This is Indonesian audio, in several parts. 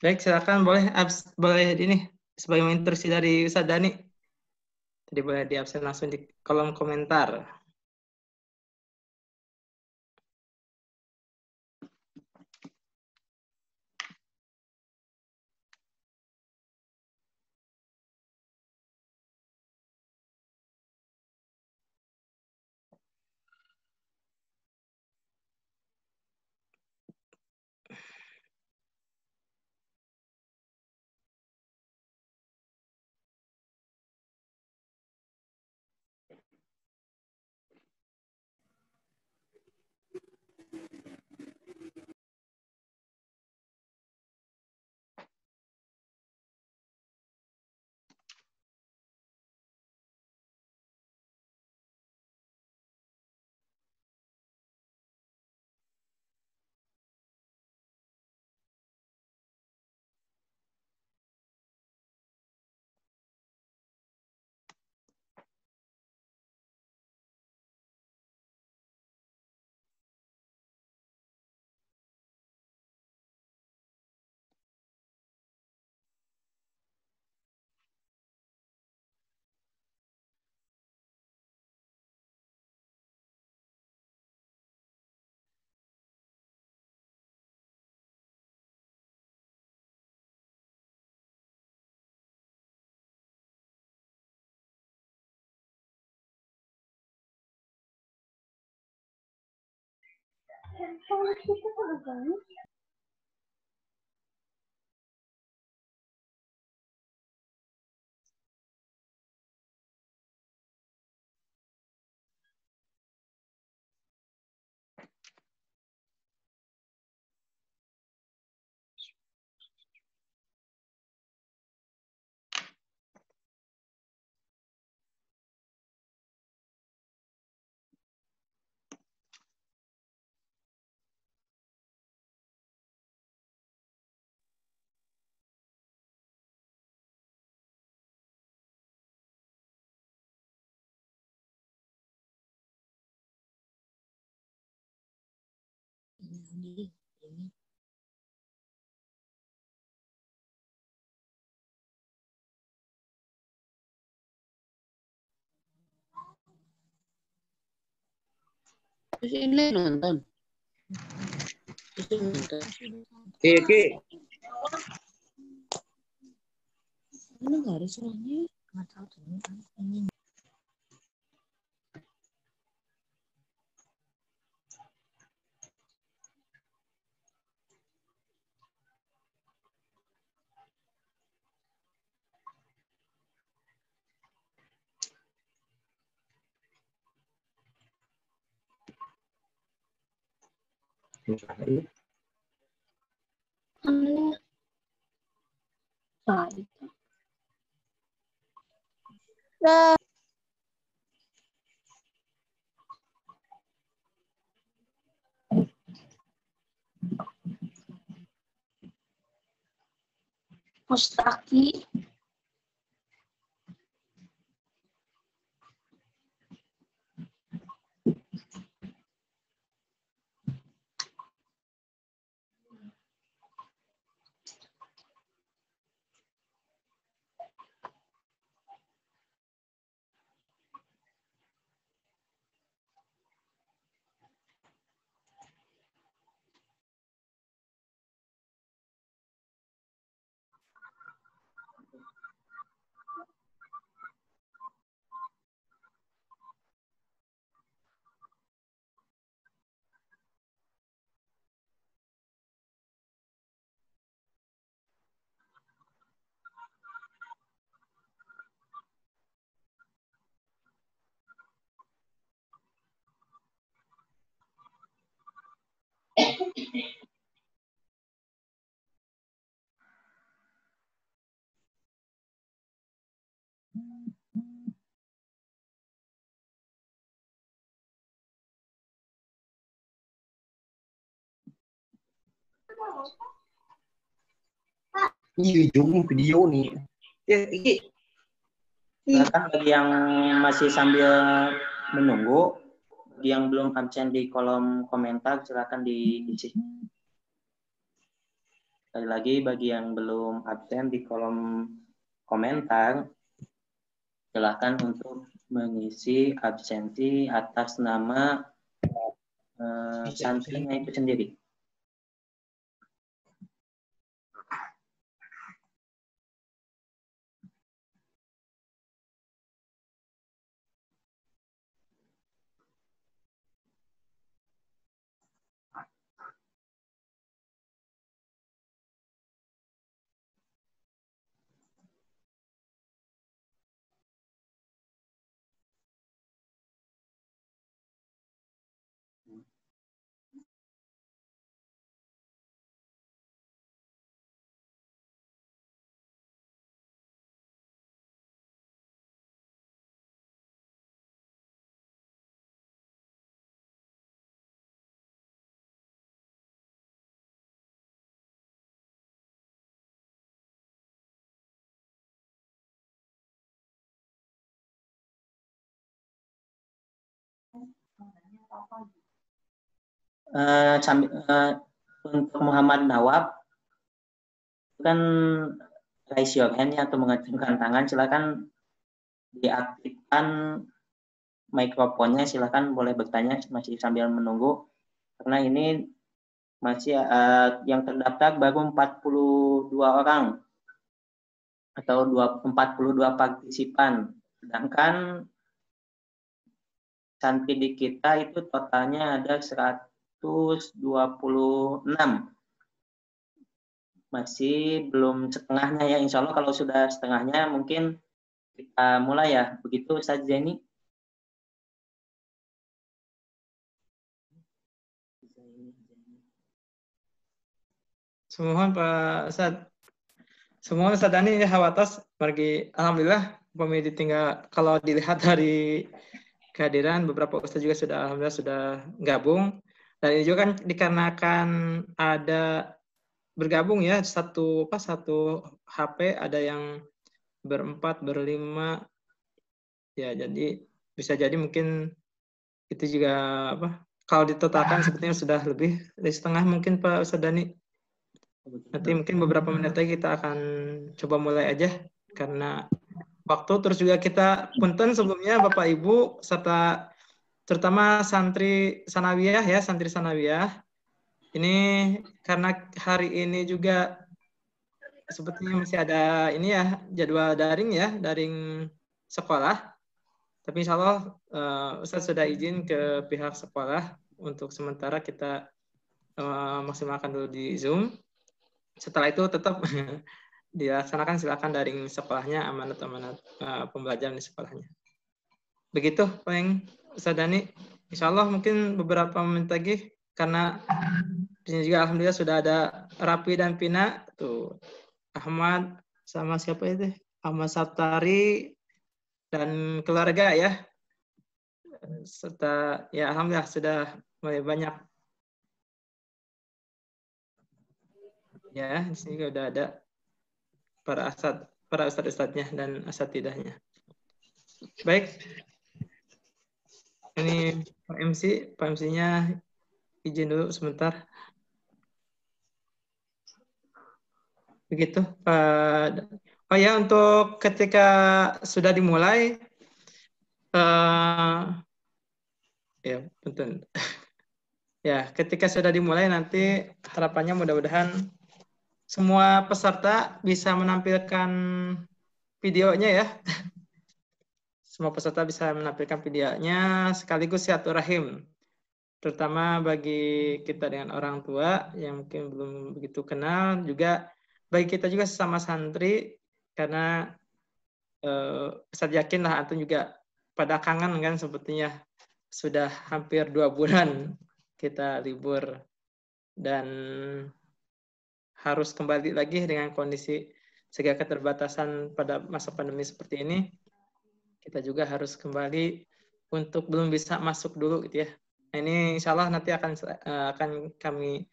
Baik, silakan boleh ini sebagai instruksi dari Ustadz Dani. Tadi boleh di absen langsung di kolom komentar. Terus ini nonton. Oke. Ini nggak ada suaranya. Nggak tahu tuh ini. Mustaki. Ini ujung video nih. Ya, ini. Silakan bagi yang masih sambil menunggu, yang belum absen di kolom komentar silakan diisi. Sekali lagi bagi yang belum absen di kolom komentar, silakan untuk mengisi absensi atas nama santrinya itu sendiri. Untuk Muhammad Nawab, kan raise your hand atau mengacungkan tangan, silakan diaktifkan mikrofonnya, silakan boleh bertanya masih sambil menunggu, karena ini masih yang terdaftar baru 42 orang atau 42 partisipan, sedangkan santri di kita itu totalnya ada 126. Masih belum setengahnya ya, insya Allah kalau sudah setengahnya mungkin kita mulai ya, begitu Ustaz Zaini? Semohon Pak Ustaz. Semohon Ustaz Dani hawatas pergi. Alhamdulillah pemilih tinggal kalau dilihat dari kehadiran beberapa Ustaz juga sudah alhamdulillah sudah gabung. Dan ini juga kan dikarenakan ada bergabung ya satu HP, ada yang berempat, berlima. Ya, jadi bisa jadi mungkin itu juga kalau ditotalkan sepertinya sudah lebih dari setengah mungkin Pak Ustaz Dani. Nanti mungkin beberapa menit lagi kita akan coba mulai aja karena waktu, terus juga kita punten sebelumnya Bapak Ibu serta terutama santri sanawiyah ya, santri sanawiyah. Ini karena hari ini juga sepertinya masih ada ini ya, jadwal daring ya, daring sekolah. Tapi insya Allah Ustaz sudah izin ke pihak sekolah untuk sementara kita maksimalkan dulu di Zoom. Setelah itu tetap dilaksanakan silakan daring sekolahnya, amanat-amanat pembelajaran di sekolahnya. Begitu Pak Ustaz Dani. Insya Allah mungkin beberapa menit lagi, karena di sini juga alhamdulillah sudah ada Rapi dan Pina, tuh Ahmad sama siapa itu? Ahmad Saptari dan keluarga ya. Serta ya alhamdulillah sudah mulai banyak. Ya, di sini juga udah ada para ustadz-ustadznya dan asatidahnya. Baik. Ini Pak MC-nya izin dulu sebentar. Begitu. Oh ya, untuk ketika sudah dimulai, ya, betul. Ya, ketika sudah dimulai nanti harapannya mudah-mudahan semua peserta bisa menampilkan videonya ya. Semua peserta bisa menampilkan videonya sekaligus silaturahim. Terutama bagi kita dengan orang tua yang mungkin belum begitu kenal, juga bagi kita juga sesama santri, karena Ustaz yakin lah antum juga pada kangen kan, sepertinya sudah hampir 2 bulan kita libur dan harus kembali lagi dengan kondisi segala keterbatasan pada masa pandemi seperti ini. Kita juga harus kembali untuk belum bisa masuk dulu gitu ya. Nah, ini insya Allah nanti akan kami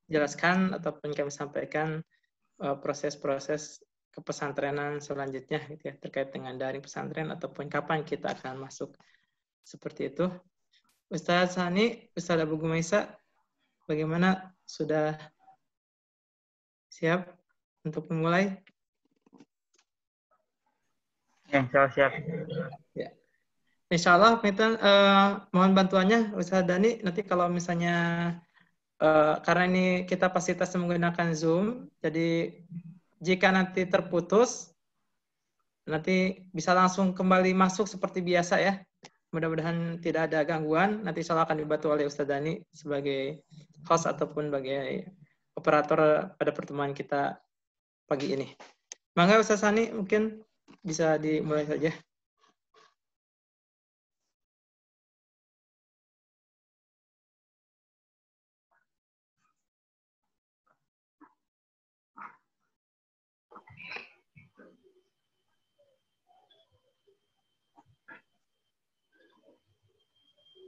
jelaskan ataupun kami sampaikan proses-proses kepesantrenan selanjutnya gitu ya, terkait dengan daring pesantren ataupun kapan kita akan masuk seperti itu. Ustaz Sani, Ustaz Abu Gumaisa, bagaimana, sudah Siap untuk memulai? Ya, siap. Ya. Insya Allah, mohon bantuannya Ustaz Dani. Nanti kalau misalnya karena ini kita fasilitas menggunakan Zoom, jadi jika nanti terputus, nanti bisa langsung kembali masuk seperti biasa ya. Mudah-mudahan tidak ada gangguan. Nanti insya Allah akan dibantu oleh Ustaz Dani sebagai host ataupun sebagai operator pada pertemuan kita pagi ini. Mangga Ustaz Dani mungkin bisa dimulai saja.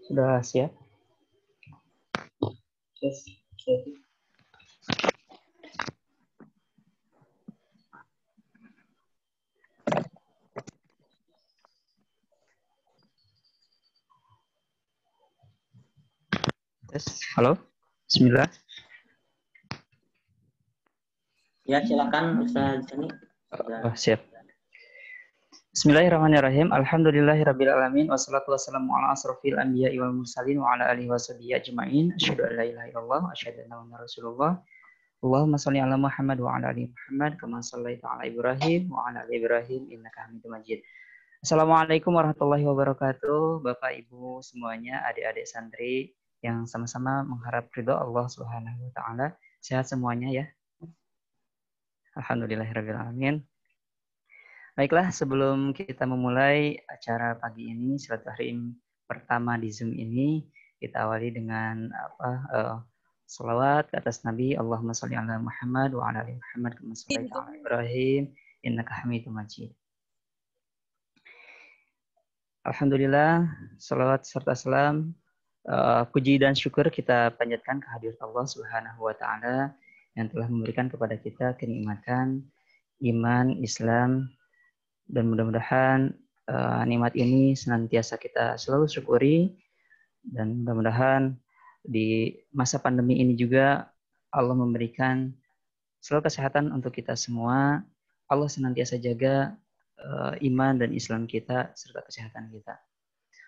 Sudah siap? Yes. Yes. Halo. Bismillah. Ya, silakan Ustaz Dani. Siap. Bismillahirrahmanirrahim. Alhamdulillahirabbil alamin wassalatu wassalamu ala asrofil anbiya'i wal mursalin wa ala alihi washabihi ajmain. Asyhadu an la ilaha illallah wa asyhadu anna muhammadar rasulullah. Allahumma shalli ala Muhammad wa ala ali Muhammad kama shallaita ala Ibrahim wa ala ali Ibrahim innaka Hamidum Majid. Assalamualaikum warahmatullahi wabarakatuh. Bapak Ibu semuanya, adik-adik santri yang sama-sama mengharap ridho Allah Subhanahu wa taala. Sehat semuanya ya. Alhamdulillahirabbil alamin. Baiklah, sebelum kita memulai acara pagi ini, silaturahim pertama di Zoom ini, kita awali dengan salawat ke atas Nabi. Allahumma sholli ala Muhammad wa ala ali Muhammad kama shallaita ala Ibrahim innaka Hamidum Majid. Alhamdulillah, salawat serta salam, puji dan syukur kita panjatkan kehadirat Allah Subhanahu wa taala yang telah memberikan kepada kita kenikmatan iman, Islam, dan mudah-mudahan nikmat ini senantiasa kita selalu syukuri, dan mudah-mudahan di masa pandemi ini juga Allah memberikan selalu kesehatan untuk kita semua. Allah senantiasa jaga iman dan Islam kita serta kesehatan kita.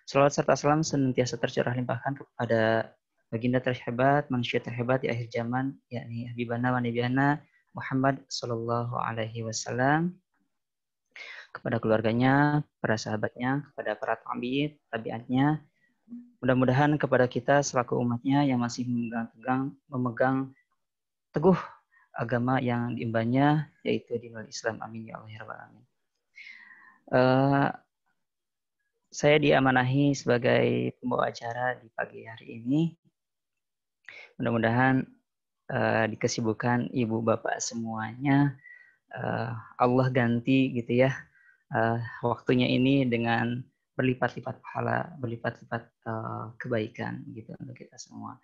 Salawat serta salam senantiasa tercurah limpahkan kepada baginda terhebat, manusia terhebat di akhir zaman, yakni Habibana wa Nabiyana Muhammad sallallahu alaihi wasallam, kepada keluarganya, para sahabatnya, kepada para tabi'atnya. Mudah-mudahan kepada kita selaku umatnya yang masih memegang teguh agama yang diembannya, yaitu dinul Islam. Amin ya Allah ya Rabbal Alamin. Saya diamanahi sebagai pembawa acara di pagi hari ini. Mudah-mudahan di kesibukan ibu bapak semuanya, Allah ganti gitu ya waktunya ini dengan berlipat-lipat pahala, berlipat-lipat kebaikan gitu untuk kita semua.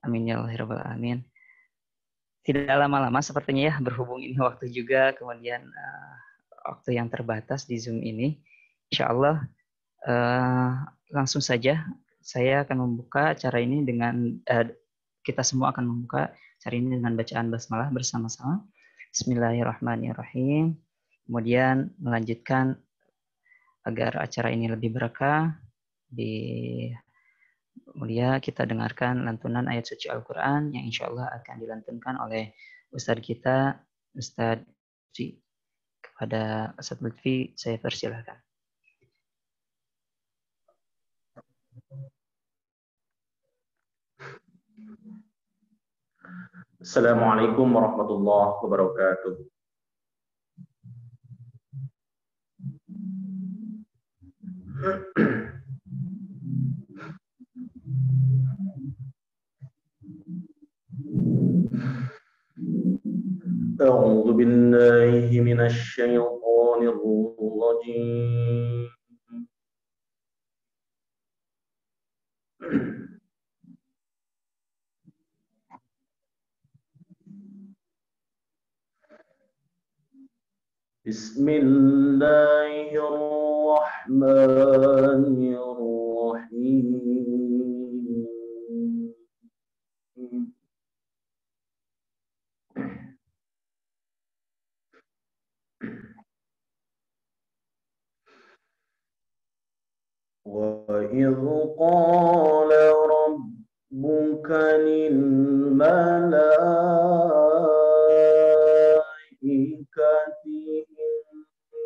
Amin ya Allah ya Rabbal Alamin. Tidak lama-lama sepertinya ya, berhubung ini waktu juga, kemudian waktu yang terbatas di Zoom ini, insya Allah langsung saja saya akan membuka acara ini dengan kita semua akan membuka acara ini dengan bacaan basmalah bersama-sama. Bismillahirrahmanirrahim. Kemudian melanjutkan agar acara ini lebih berkah, mulia kita dengarkan lantunan ayat suci Al-Quran yang insya Allah akan dilantunkan oleh Ustadz kita, Ustadz Lutfi. Kepada Ustadz Lutfi, saya persilahkan. Assalamualaikum warahmatullahi wabarakatuh. أعوذ بالله من الشيطان الرجيم. بسم الله الرحمن الرحيم. وإذ قال ربك للملائكة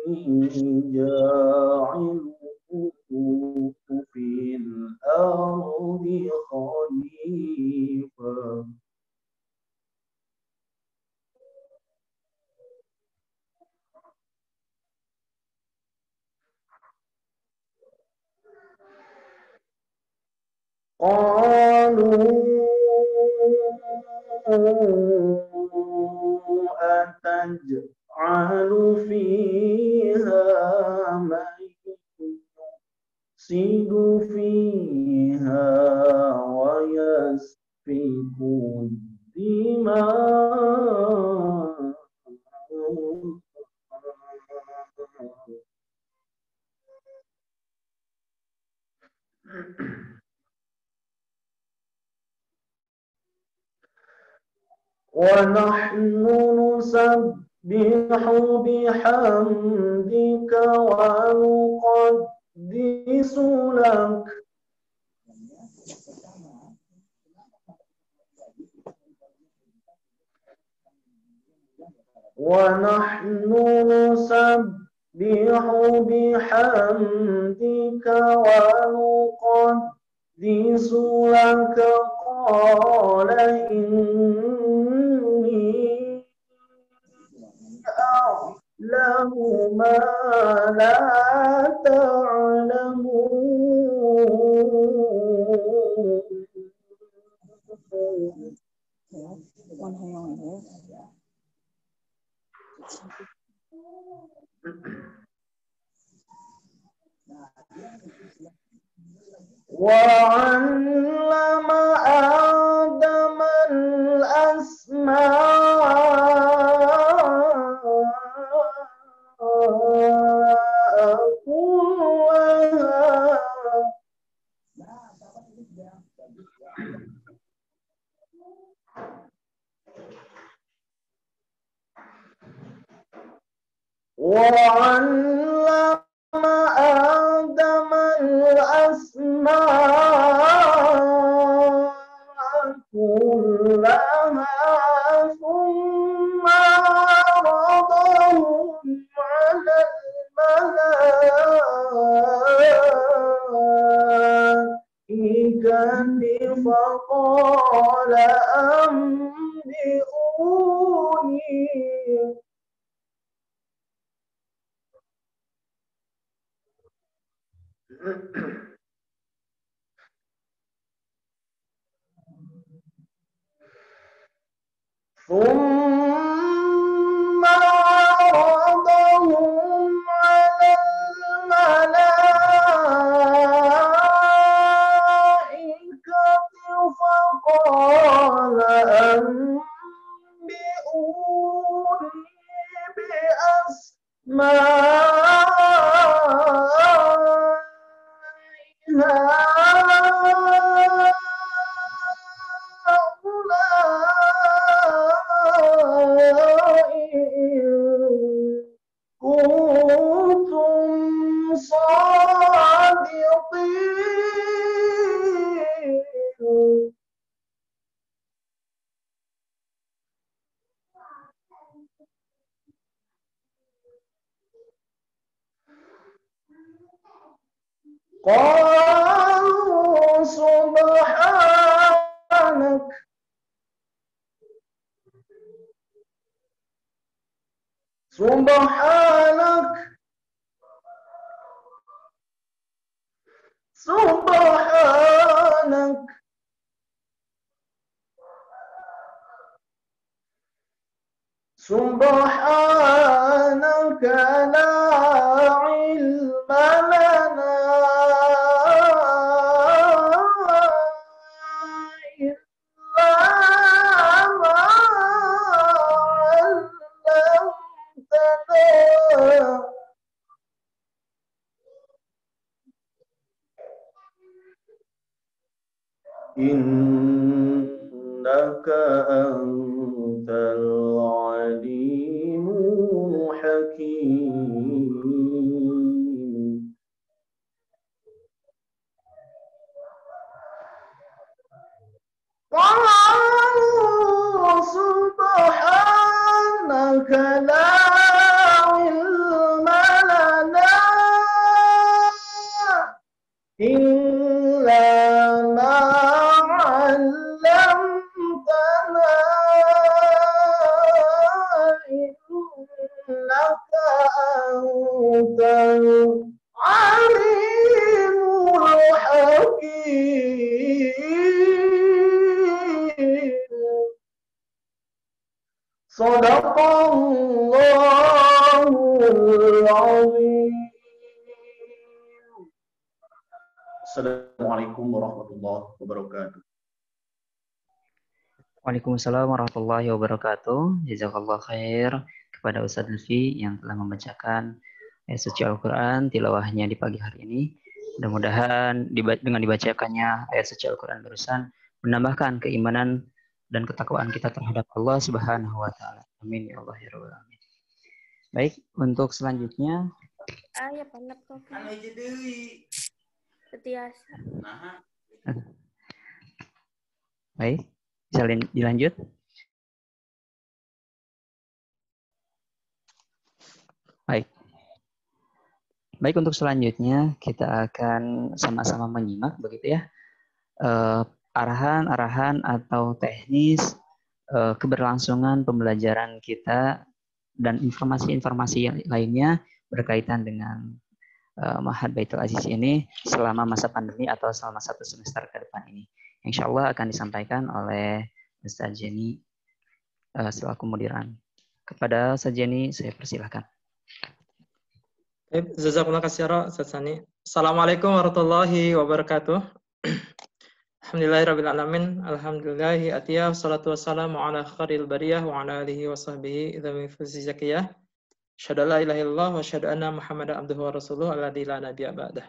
إني جاعل في الأرض خليفة قالوا أتجعل فيها من يفسد فيها ويسفك الدماء ونحن نسبح بحمدك ونقدس لك ونحن نسبح بحمدك ونقدس لك قال إني أعلم ما لا تعلمون وعلم آدم الأسماء كلها وعلم آدم الأسماء كلها ثم عرضهم على الملائكة فقال أنبئوني ثم عرضهم على الملائكة فقال أنبئوني بأسماء كنتم صادقين قالوا سبحانك لا علم لنا إلا ما علمتنا إنك أنت العليم الحكيم إلا ما علمتنا إنك أنت العليم الحكيم. صدق الله العظيم. Assalamualaikum warahmatullahi wabarakatuh. Waalaikumsalam warahmatullahi wabarakatuh. Jazakallah khair kepada Ustadz Lutfi yang telah membacakan ayat suci Al-Quran tilawahnya di pagi hari ini. Mudah-mudahan dengan dibacakannya ayat suci Al-Quran barusan menambahkan keimanan dan ketakwaan kita terhadap Allah Subhanahu wa Ta'ala. Amin ya Allah ya Rabbal alamin. Baik, untuk selanjutnya. Ya pandap kok. Setiasa. Baik, bisa dilanjut. Baik, untuk selanjutnya kita akan sama-sama menyimak begitu ya. Arahan-arahan atau teknis keberlangsungan pembelajaran kita dan informasi-informasi yang lainnya berkaitan dengan Ma'had Baitul Aziz ini selama masa pandemi atau selama 1 semester ke depan ini. Insya Allah akan disampaikan oleh Ustaz Jenny selaku mudiran. Kepada Ustaz Jenny saya persilahkan. Jazakumullah khairan Ustaz Sani. Assalamualaikum warahmatullahi wabarakatuh. Alhamdulillahirabbil alamin. Alhamdulillahi atiyah salatu wassalamu ala khairil bariyah wa ala alihi wa sahbihi dzami fuzi zakiyah. Asyhadu an la ilaha illallah wa asyhadu anna Muhammadan abduhu wa rasuluhu alladzi la nabiyya ba'dah.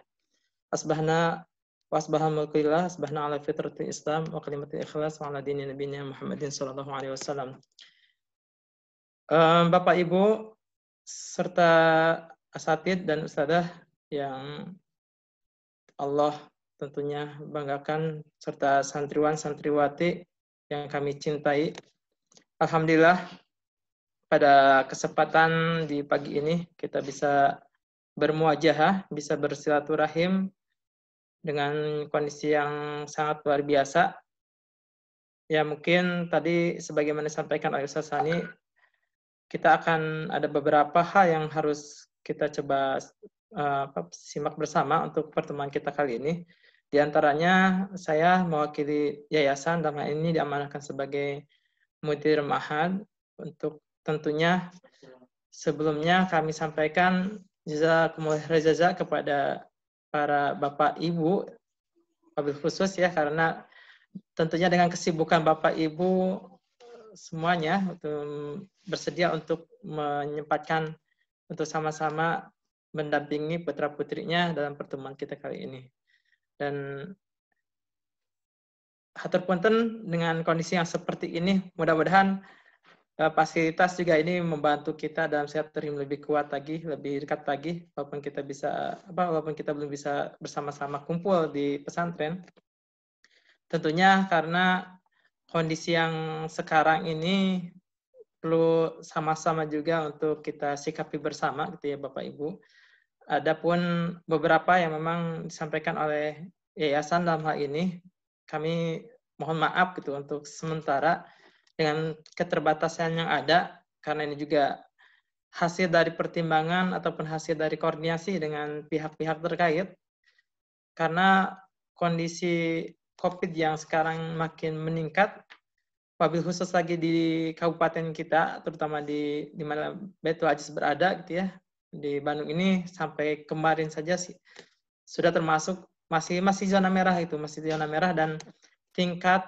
Asbahna wa asbaha mulkillah asbahna ala fitratil Islam wa kalimatil ikhlas wa ala dini nabiyina Muhammadin sallallahu alaihi wasallam. Bapak Ibu serta asatid dan ustadzah yang Allah tentunya banggakan serta santriwan santriwati yang kami cintai. Alhamdulillah pada kesempatan di pagi ini kita bisa bermuajahah, bisa bersilaturahim dengan kondisi yang sangat luar biasa. Ya mungkin tadi sebagaimana disampaikan oleh Ustaz Sani, kita akan ada beberapa hal yang harus kita coba simak bersama untuk pertemuan kita kali ini. Di antaranya saya mewakili yayasan, dalam hal ini diamanahkan sebagai mudir Ma'had untuk tentunya sebelumnya kami sampaikan jazakumullah khairan kepada para Bapak Ibu, wabil khusus ya, karena tentunya dengan kesibukan Bapak Ibu semuanya bersedia untuk menyempatkan untuk sama-sama mendampingi putra-putrinya dalam pertemuan kita kali ini. Dan hatur punten dengan kondisi yang seperti ini, mudah-mudahan fasilitas juga ini membantu kita dalam silaturahim lebih kuat lagi, lebih dekat lagi, walaupun kita belum bisa bersama-sama kumpul di pesantren. Tentunya karena kondisi yang sekarang ini perlu sama-sama juga untuk kita sikapi bersama gitu ya Bapak Ibu. Adapun beberapa yang memang disampaikan oleh yayasan dalam hal ini, kami mohon maaf gitu untuk sementara dengan keterbatasan yang ada, karena ini juga hasil dari pertimbangan ataupun hasil dari koordinasi dengan pihak-pihak terkait. Karena kondisi COVID yang sekarang makin meningkat, wabil khusus lagi di kabupaten kita, terutama di mana Baitul Aziz berada gitu ya, di Bandung ini sampai kemarin saja sih sudah termasuk masih zona merah itu, masih zona merah, dan tingkat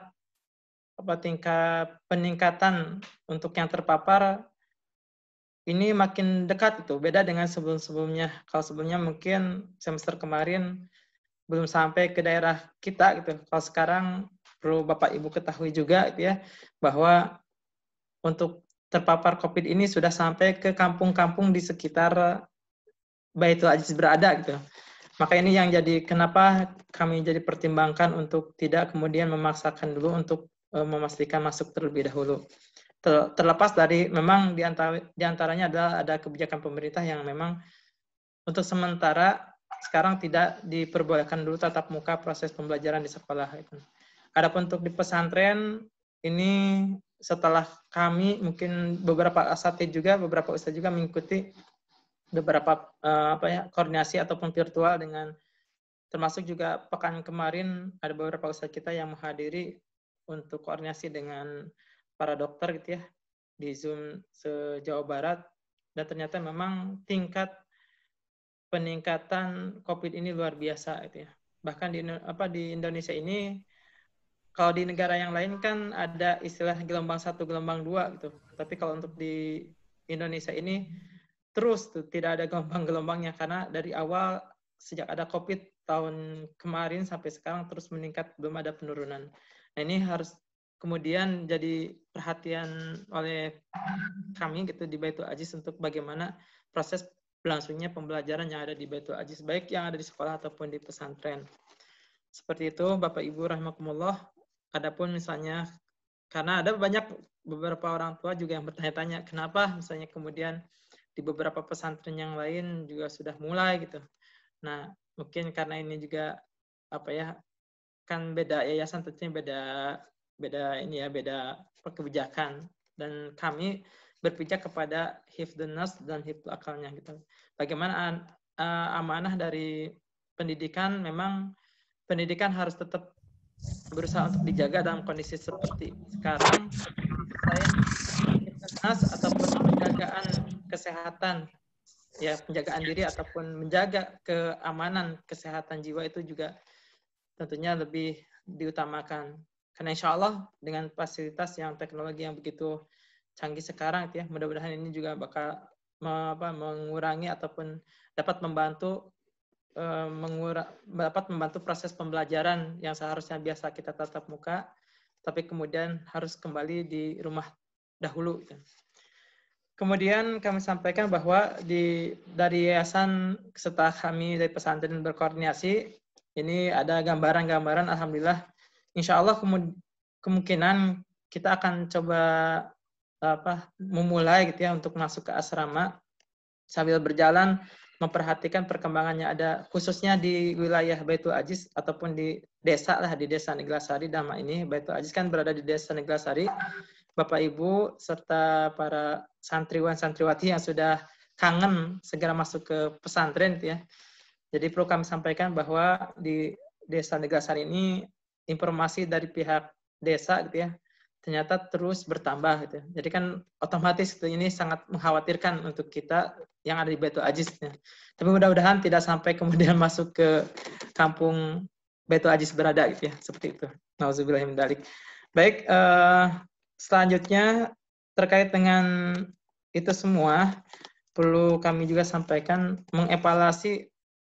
peningkatan untuk yang terpapar ini makin dekat itu, beda dengan sebelum-sebelumnya. Kalau sebelumnya mungkin semester kemarin belum sampai ke daerah kita gitu. Kalau sekarang perlu Bapak Ibu ketahui juga gitu ya, bahwa untuk terpapar COVID ini sudah sampai ke kampung-kampung di sekitar Baitul Aziz berada gitu. Maka ini yang jadi kenapa kami jadi pertimbangkan untuk tidak kemudian memaksakan dulu untuk memastikan masuk terlebih dahulu. Terlepas dari memang diantaranya adalah ada kebijakan pemerintah yang memang untuk sementara sekarang tidak diperbolehkan dulu tatap muka proses pembelajaran di sekolah. Adapun untuk di pesantren ini setelah kami mungkin beberapa asatid juga, beberapa ustadz juga mengikuti beberapa koordinasi ataupun virtual dengan, termasuk juga pekan kemarin ada beberapa ustadz kita yang menghadiri untuk koordinasi dengan para dokter gitu ya di Zoom se-Jawa Barat, dan ternyata memang tingkat peningkatan COVID ini luar biasa gitu ya. Bahkan di Indonesia ini, kalau di negara yang lain kan ada istilah gelombang 1, gelombang 2 gitu. Tapi kalau untuk di Indonesia ini terus tuh tidak ada gelombang-gelombangnya, karena dari awal sejak ada COVID tahun kemarin sampai sekarang terus meningkat, belum ada penurunan. Nah, ini harus kemudian jadi perhatian oleh kami gitu di Baitul Aziz untuk bagaimana proses berlangsungnya pembelajaran yang ada di Baitul Aziz, baik yang ada di sekolah ataupun di pesantren. Seperti itu Bapak Ibu rahimakumullah. Adapun misalnya, karena ada beberapa orang tua juga yang bertanya-tanya, kenapa misalnya kemudian di beberapa pesantren yang lain juga sudah mulai gitu. Nah, mungkin karena ini juga kan beda yayasan, tentunya beda kebijakan, dan kami berpijak kepada hifdzun nas dan hifdzul akalnya gitu. Bagaimana amanah dari pendidikan, memang pendidikan harus tetap berusaha untuk dijaga dalam kondisi seperti sekarang. Selain hifdzun nas ataupun penjagaan kesehatan, ya penjagaan diri ataupun menjaga keamanan kesehatan jiwa itu juga tentunya lebih diutamakan. Karena insya Allah dengan fasilitas yang teknologi yang begitu canggih sekarang ya, mudah-mudahan ini juga bakal mengurangi ataupun dapat membantu proses pembelajaran yang seharusnya biasa kita tatap muka, tapi kemudian harus kembali di rumah dahulu. Kemudian kami sampaikan bahwa dari yayasan, setelah kami dari pesantren berkoordinasi, ini ada gambaran-gambaran, alhamdulillah, insya Allah kemungkinan kita akan coba memulai gitu ya untuk masuk ke asrama sambil berjalan memperhatikan perkembangannya, ada khususnya di wilayah Baitul Aziz ataupun di desa Neglasari. Dalam ini Baitul Aziz kan berada di desa Neglasari. Bapak Ibu serta para santriwan santriwati yang sudah kangen segera masuk ke pesantren gitu ya. Jadi perlu kami sampaikan bahwa di desa Neglasari ini informasi dari pihak desa gitu ya ternyata terus bertambah gitu. Jadi kan otomatis gitu, ini sangat mengkhawatirkan untuk kita yang ada di Baitul Aziz. Ya. Tapi mudah-mudahan tidak sampai kemudian masuk ke kampung Baitul Aziz berada gitu ya, seperti itu. Nauzubillah min dzalik. Baik, selanjutnya terkait dengan itu semua perlu kami juga sampaikan mengevaluasi,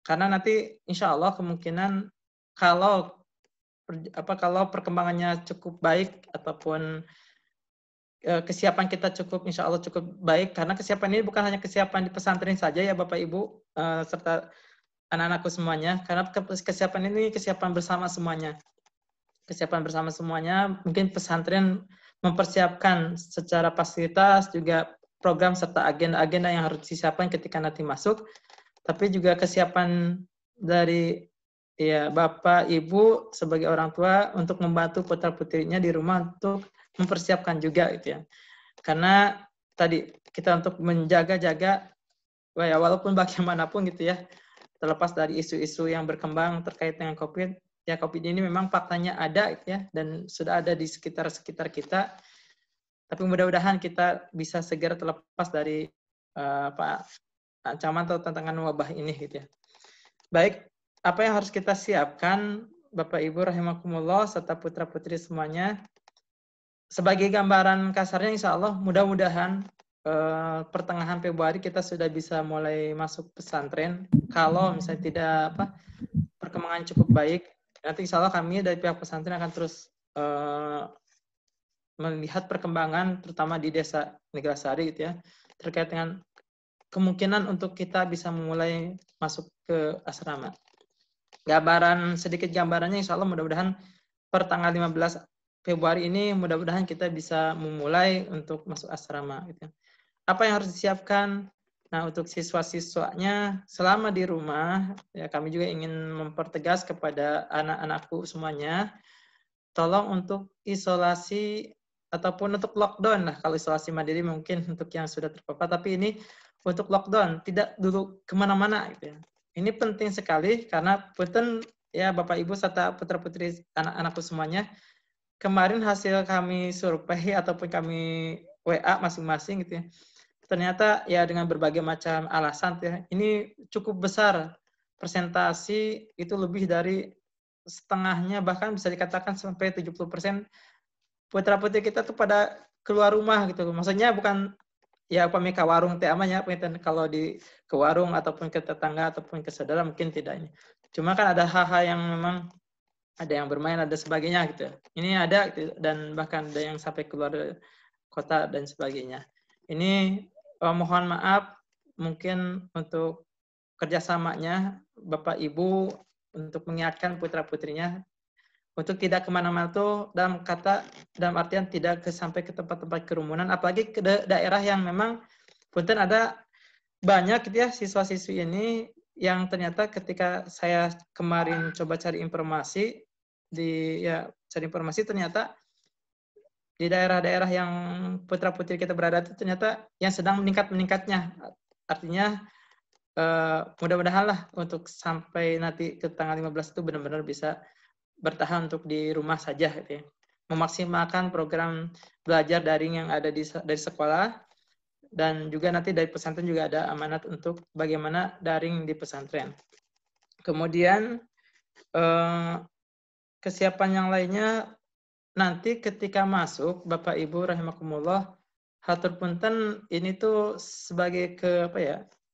karena nanti insya Allah kemungkinan kalau perkembangannya cukup baik ataupun kesiapan kita insya Allah cukup baik, karena kesiapan ini bukan hanya kesiapan di pesantren saja ya Bapak Ibu serta anak-anakku semuanya, karena kesiapan ini kesiapan bersama semuanya. Kesiapan bersama semuanya, mungkin pesantren mempersiapkan secara fasilitas juga program serta agenda-agenda yang harus disiapkan ketika nanti masuk, tapi juga kesiapan dari ya Bapak Ibu sebagai orang tua untuk membantu putra-putrinya di rumah untuk mempersiapkan juga gitu ya. Karena tadi kita untuk menjaga-jaga ya, walaupun bagaimanapun gitu ya, terlepas dari isu-isu yang berkembang terkait dengan COVID, ya COVID ini memang faktanya ada gitu ya, dan sudah ada di sekitar kita. Tapi mudah-mudahan kita bisa segera terlepas dari ancaman atau tantangan wabah ini gitu ya. Baik, apa yang harus kita siapkan Bapak Ibu rahimakumullah serta putra-putri semuanya, sebagai gambaran kasarnya insya Allah mudah-mudahan pertengahan Februari kita sudah bisa mulai masuk pesantren. Kalau misalnya tidak perkembangan cukup baik, nanti insya Allah kami dari pihak pesantren akan terus melihat perkembangan terutama di desa Neglasari gitu ya, terkait dengan kemungkinan untuk kita bisa memulai masuk ke asrama. Sedikit gambarannya insya Allah mudah-mudahan per tanggal 15 Februari ini mudah-mudahan kita bisa memulai untuk masuk asrama gitu. Apa yang harus disiapkan? Nah, untuk siswa-siswanya selama di rumah, ya kami juga ingin mempertegas kepada anak-anakku semuanya, tolong untuk isolasi ataupun untuk lockdown lah. Kalau isolasi mandiri mungkin untuk yang sudah terpapar, tapi ini untuk lockdown, tidak dulu kemana-mana gitu ya. Ini penting sekali karena punten ya Bapak Ibu serta putra-putri anak-anakku semuanya, kemarin hasil kami survei ataupun kami WA masing-masing gitu ya, ternyata ya dengan berbagai macam alasan ya, ini cukup besar persentasi itu lebih dari setengahnya, bahkan bisa dikatakan sampai 70% putra-putri kita tuh pada keluar rumah gitu. Maksudnya bukan ya upami ke warung teh amanya, kalau di ke warung ataupun ke tetangga ataupun ke saudara mungkin tidaknya. Cuma kan ada hal-hal yang memang ada yang bermain, ada sebagainya gitu. Ini ada gitu, dan bahkan ada yang sampai keluar kota dan sebagainya. Ini mohon maaf mungkin untuk kerjasamanya Bapak Ibu untuk mengingatkan putra-putrinya untuk tidak kemana-mana tuh dalam artian tidak sampai ke tempat-tempat kerumunan, apalagi ke daerah yang memang punten ada banyak gitu ya siswa-siswi ini yang ternyata ketika saya kemarin coba cari informasi ternyata di daerah-daerah yang putra-putri kita berada itu ternyata yang sedang meningkatnya. Artinya mudah-mudahan lah untuk sampai nanti ke tanggal 15 itu benar-benar bisa bertahan untuk di rumah saja gitu ya. Memaksimalkan program belajar daring yang ada dari sekolah, dan juga nanti dari pesantren juga ada amanat untuk bagaimana daring di pesantren. Kemudian kesiapan yang lainnya nanti ketika masuk, Bapak Ibu rahimakumullah, hatur punten ini tuh sebagai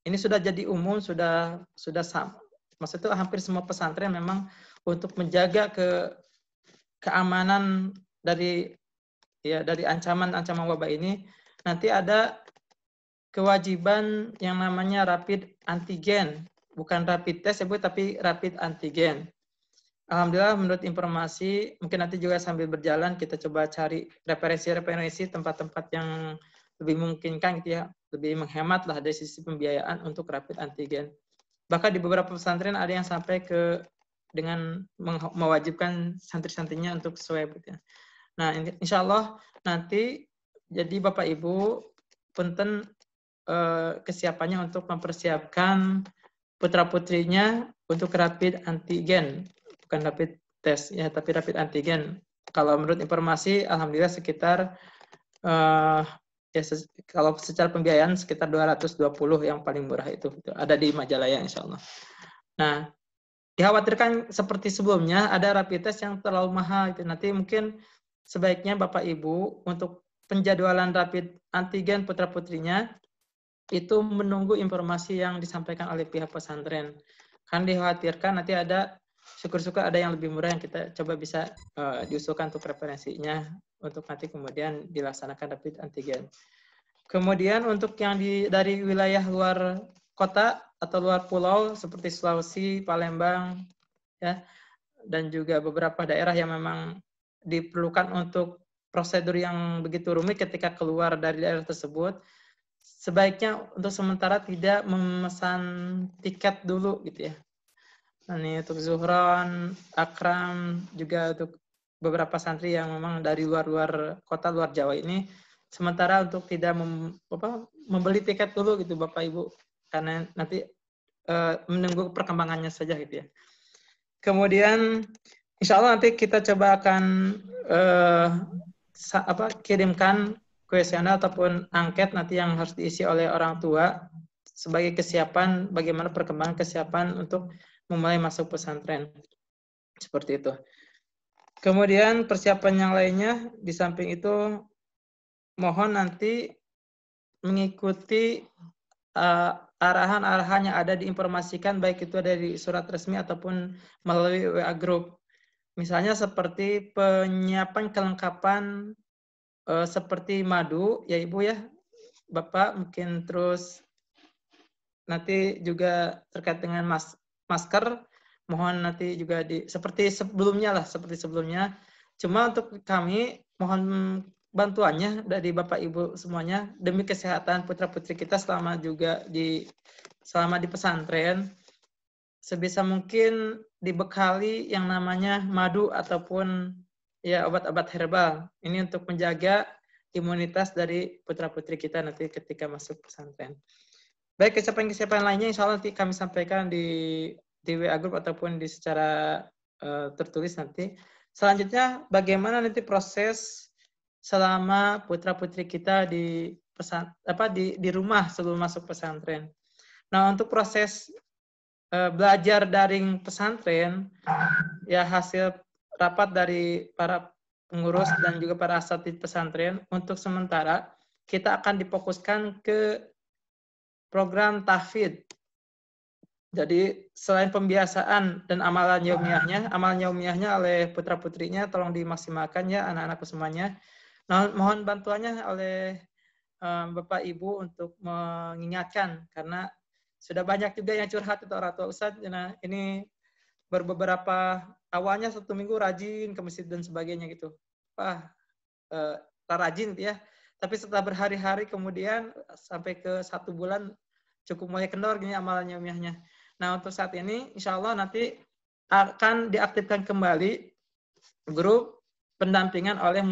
ini sudah jadi umum, sudah sama. Maksudnya hampir semua pesantren memang untuk menjaga keamanan dari ancaman wabah ini, nanti ada kewajiban yang namanya rapid antigen, bukan rapid test ya Bu, tapi rapid antigen. Alhamdulillah menurut informasi, mungkin nanti juga sambil berjalan kita coba cari referensi tempat-tempat yang lebih memungkinkan gitu ya, lebih menghemat lah dari sisi pembiayaan untuk rapid antigen. Bahkan di beberapa pesantren ada yang sampai dengan mewajibkan santri-santrinya untuk swab gitu ya. Nah, insya Allah nanti jadi Bapak Ibu punten kesiapannya untuk mempersiapkan putra-putrinya untuk rapid antigen. Bukan rapid test ya, tapi rapid antigen. Kalau menurut informasi, alhamdulillah sekitar kalau secara pembiayaan sekitar 220 yang paling murah itu ada di Majalaya insya Allah. Nah, dikhawatirkan seperti sebelumnya ada rapid test yang terlalu mahal itu. Nanti mungkin sebaiknya Bapak Ibu untuk penjadwalan rapid antigen putra-putrinya itu menunggu informasi yang disampaikan oleh pihak pesantren. Kan dikhawatirkan nanti ada syukur-syukur ada yang lebih murah yang kita coba bisa diusulkan untuk referensinya untuk nanti kemudian dilaksanakan rapid antigen. Kemudian untuk yang dari wilayah luar kota atau luar pulau seperti Sulawesi, Palembang, ya, dan juga beberapa daerah yang memang diperlukan untuk prosedur yang begitu rumit ketika keluar dari daerah tersebut, sebaiknya untuk sementara tidak memesan tiket dulu gitu ya. Nah, ini untuk Zuhron, Akram, juga untuk beberapa santri yang memang dari luar kota, luar Jawa ini, sementara untuk tidak membeli tiket dulu gitu Bapak Ibu, karena nanti menunggu perkembangannya saja gitu ya. Kemudian insya Allah nanti kita coba akan kirimkan kuesioner ataupun angket nanti yang harus diisi oleh orang tua sebagai kesiapan bagaimana perkembangan kesiapan untuk memulai masuk pesantren. Seperti itu. Kemudian persiapan yang lainnya di samping itu mohon nanti mengikuti arahan-arahan yang ada diinformasikan baik itu dari surat resmi ataupun melalui WA group. Misalnya seperti penyiapan kelengkapan seperti madu ya Ibu ya, Bapak, mungkin terus nanti juga terkait dengan masker, mohon nanti juga seperti sebelumnya. Cuma untuk kami mohon bantuannya dari Bapak Ibu semuanya demi kesehatan putra-putri kita selama di pesantren, sebisa mungkin dibekali yang namanya madu ataupun ya obat-obat herbal. Ini untuk menjaga imunitas dari putra-putri kita nanti ketika masuk pesantren. Baik, kesiapan-kesiapan lainnya insya Allah nanti kami sampaikan di WA Group ataupun di secara tertulis nanti. Selanjutnya, bagaimana nanti proses selama putra-putri kita di rumah sebelum masuk pesantren. Nah, untuk proses belajar daring pesantren, ya hasil rapat dari para pengurus dan juga para asatidz pesantren, untuk sementara kita akan difokuskan ke program tahfidz. Jadi selain pembiasaan dan amalan yaumiyahnya oleh putra-putrinya tolong dimaksimalkan ya anak-anak semuanya. Nah, mohon bantuannya oleh Bapak Ibu untuk mengingatkan, karena sudah banyak juga yang curhat itu orang tua Ustadz. Nah, ini beberapa awalnya 1 minggu rajin ke masjid dan sebagainya gitu. Rajin gitu ya. Tapi setelah berhari-hari kemudian sampai ke 1 bulan cukup mulai kendor gini amalan yaumiyahnya. Nah, untuk saat ini insya Allah nanti akan diaktifkan kembali grup pendampingan oleh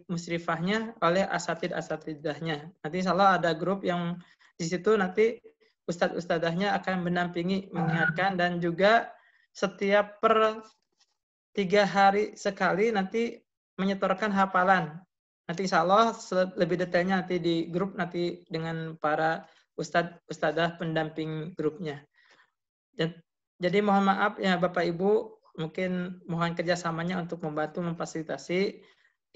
musrifahnya, oleh asatidz-asatidzahnya. Nanti insya Allah ada grup yang di situ nanti ustadz-ustadzahnya akan mendampingi, mengingatkan, dan juga setiap per 3 hari sekali nanti menyetorkan hafalan. Nanti insya Allah lebih detailnya nanti di grup nanti dengan para ustadz-ustadzah pendamping grupnya. Jadi mohon maaf ya Bapak Ibu, mungkin mohon kerjasamanya untuk membantu memfasilitasi.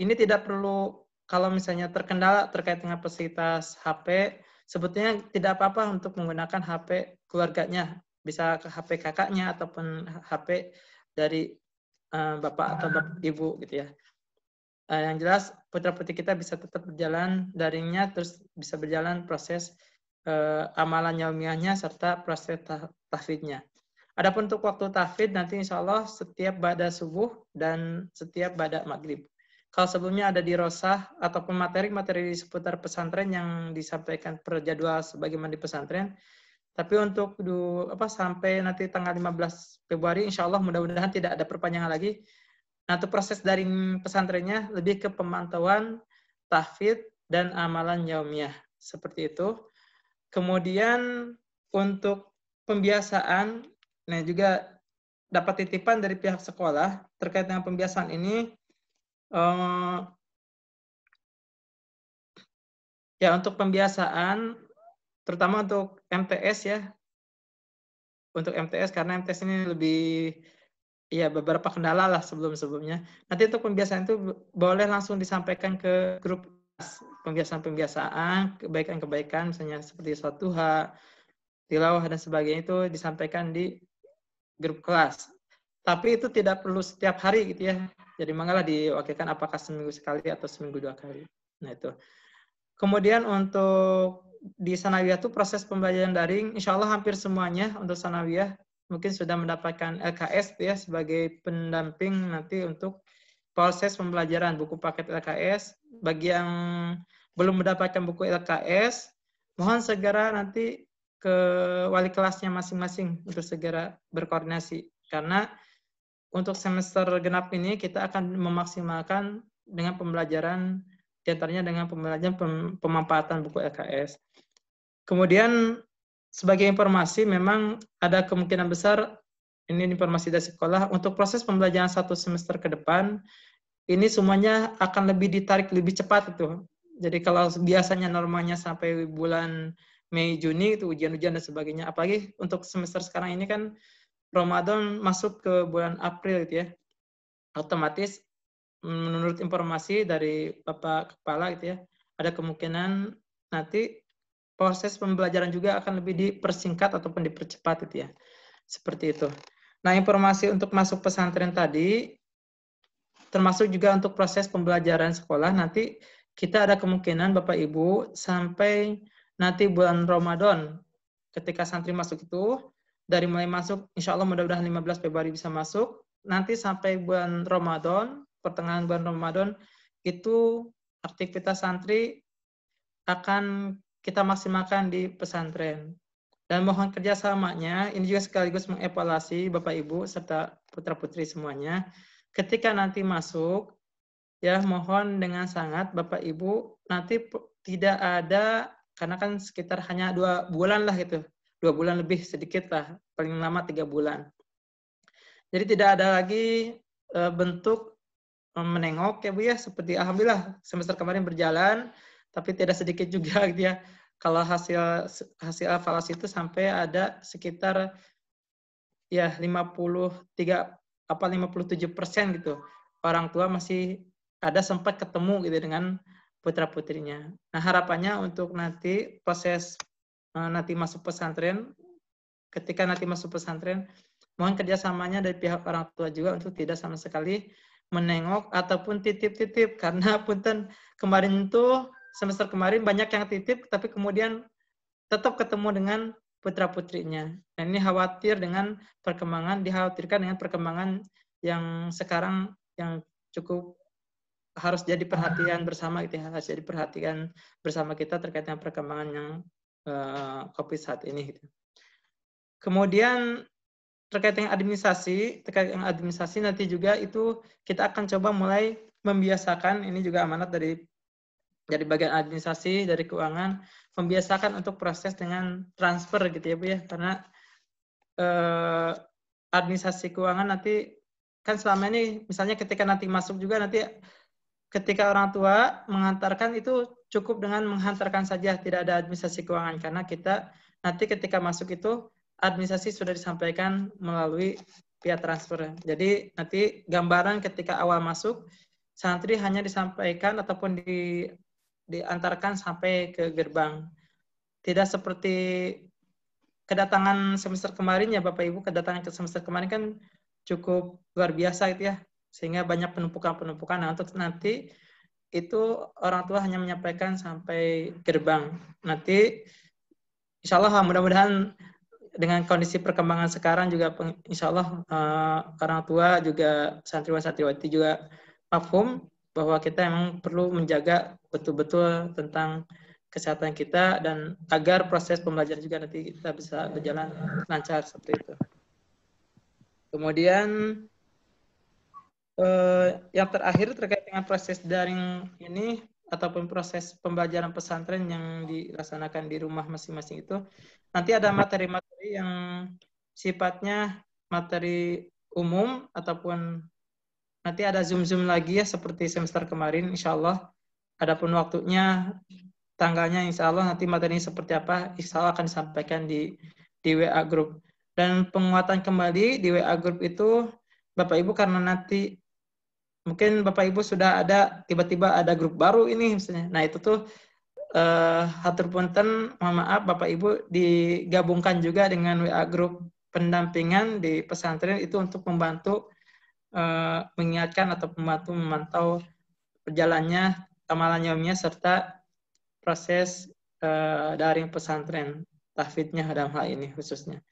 Ini tidak perlu, kalau misalnya terkendala terkait dengan fasilitas HP, sebetulnya tidak apa-apa untuk menggunakan HP keluarganya. Bisa ke HP kakaknya ataupun HP dari Bapak atau Bapak Ibu gitu ya. Yang jelas putra-putri kita bisa tetap berjalan daringnya, terus bisa berjalan proses amalan yaumiyahnya serta proses tahfidznya. Adapun untuk waktu tahfidz nanti insya Allah setiap ba'da subuh dan setiap ba'da maghrib. Kalau sebelumnya ada di Rosah ataupun materi-materi seputar pesantren yang disampaikan per jadwal sebagaimana di pesantren. Tapi untuk sampai nanti tanggal 15 Februari insya Allah mudah-mudahan tidak ada perpanjangan lagi. Nah, untuk proses daring pesantrennya lebih ke pemantauan tahfidz dan amalan yaumiyah. Seperti itu. Kemudian untuk pembiasaan, nah juga dapat titipan dari pihak sekolah terkait dengan pembiasaan ini. Ya, untuk pembiasaan, terutama untuk MTS ya. Untuk MTS, karena MTS ini lebih, ya beberapa kendala lah sebelum-sebelumnya. Nanti untuk pembiasaan itu boleh langsung disampaikan ke grup pembiasaan, kebaikan-kebaikan, misalnya seperti sholat duha, tilawah, dan sebagainya itu disampaikan di grup kelas. Tapi itu tidak perlu setiap hari gitu ya. Jadi manggalah diwakilkan apakah seminggu sekali atau seminggu 2 kali. Nah itu. Kemudian untuk di sanawiyah itu proses pembelajaran daring, insya Allah hampir semuanya untuk sanawiyah mungkin sudah mendapatkan LKS ya sebagai pendamping nanti untuk proses pembelajaran buku paket LKS. Bagi yang belum mendapatkan buku LKS, mohon segera nanti ke wali kelasnya masing-masing untuk segera berkoordinasi. Karena untuk semester genap ini kita akan memaksimalkan dengan pembelajaran, diantaranya dengan pembelajaran pemanfaatan buku LKS. Kemudian sebagai informasi, memang ada kemungkinan besar, ini informasi dari sekolah, untuk proses pembelajaran 1 semester ke depan, ini semuanya akan lebih ditarik lebih cepat itu. Jadi kalau biasanya normalnya sampai bulan Mei, Juni itu ujian-ujian dan sebagainya. Apalagi untuk semester sekarang ini kan Ramadan masuk ke bulan April gitu ya. Otomatis menurut informasi dari Bapak Kepala gitu ya, ada kemungkinan nanti proses pembelajaran juga akan lebih dipersingkat ataupun dipercepat gitu ya. Seperti itu. Nah, informasi untuk masuk pesantren tadi termasuk juga untuk proses pembelajaran sekolah, nanti kita ada kemungkinan Bapak Ibu sampai nanti bulan Ramadan ketika santri masuk itu, dari mulai masuk insya Allah mudah-mudahan 15 Februari bisa masuk, nanti sampai bulan Ramadan, pertengahan bulan Ramadan itu aktivitas santri akan kita maksimalkan di pesantren. Dan mohon kerjasamanya, ini juga sekaligus mengevaluasi Bapak Ibu serta putra-putri semuanya. Ketika nanti masuk, ya mohon dengan sangat Bapak Ibu nanti tidak ada, karena kan sekitar hanya 2 bulan lah gitu. 2 bulan lebih sedikit lah, paling lama 3 bulan. Jadi tidak ada lagi bentuk menengok ya Bu ya, seperti alhamdulillah semester kemarin berjalan, tapi tidak sedikit juga gitu ya. Kalau hasil evaluasi itu sampai ada sekitar ya 57% gitu. Orang tua masih ada sempat ketemu gitu dengan putra-putrinya. Nah, harapannya untuk nanti proses nanti masuk pesantren, ketika nanti masuk pesantren, mohon kerjasamanya dari pihak orang tua juga untuk tidak sama sekali menengok ataupun titip-titip, karena punten kemarin itu semester kemarin banyak yang titip tapi kemudian tetap ketemu dengan putra-putrinya. Dan ini dikhawatirkan dengan perkembangan yang sekarang yang cukup harus jadi perhatian bersama gitu ya, harus jadi perhatian bersama kita terkait dengan perkembangan yang COVID saat ini gitu. Kemudian terkait dengan administrasi nanti juga itu kita akan coba mulai membiasakan, ini juga amanat dari bagian administrasi, dari keuangan, membiasakan untuk proses dengan transfer gitu ya Bu ya, karena administrasi keuangan nanti kan selama ini misalnya ketika nanti masuk juga nanti ketika orang tua mengantarkan itu cukup dengan menghantarkan saja, tidak ada administrasi keuangan, karena kita nanti ketika masuk itu administrasi sudah disampaikan melalui via transfer. Jadi nanti gambaran ketika awal masuk santri hanya disampaikan ataupun diantarkan sampai ke gerbang. Tidak seperti kedatangan semester kemarin ya Bapak Ibu, kedatangan ke semester kemarin kan cukup luar biasa itu ya, sehingga banyak penumpukan. Nah, untuk nanti itu orang tua hanya menyampaikan sampai gerbang. Nanti insya Allah mudah-mudahan dengan kondisi perkembangan sekarang juga insya Allah orang tua juga santriwan-santriwati juga paham bahwa kita memang perlu menjaga betul-betul tentang kesehatan kita dan agar proses pembelajaran juga nanti kita bisa berjalan lancar seperti itu. Kemudian yang terakhir terkait dengan proses daring ini ataupun proses pembelajaran pesantren yang dilaksanakan di rumah masing-masing itu, nanti ada materi-materi yang sifatnya materi umum ataupun nanti ada Zoom lagi ya seperti semester kemarin insya Allah. Adapun waktunya, tanggalnya insya Allah nanti materinya seperti apa, insya Allah akan disampaikan di WA Group. Dan penguatan kembali di WA Group itu Bapak Ibu karena nanti mungkin Bapak Ibu sudah ada, tiba-tiba ada grup baru ini misalnya. Nah itu tuh hatur punten, mohon maaf Bapak Ibu digabungkan juga dengan WA Group pendampingan di pesantren itu untuk membantu mengingatkan atau membantu memantau berjalannya amalan yaumnya serta proses daring pesantren, tahfidnya dalam hal ini khususnya.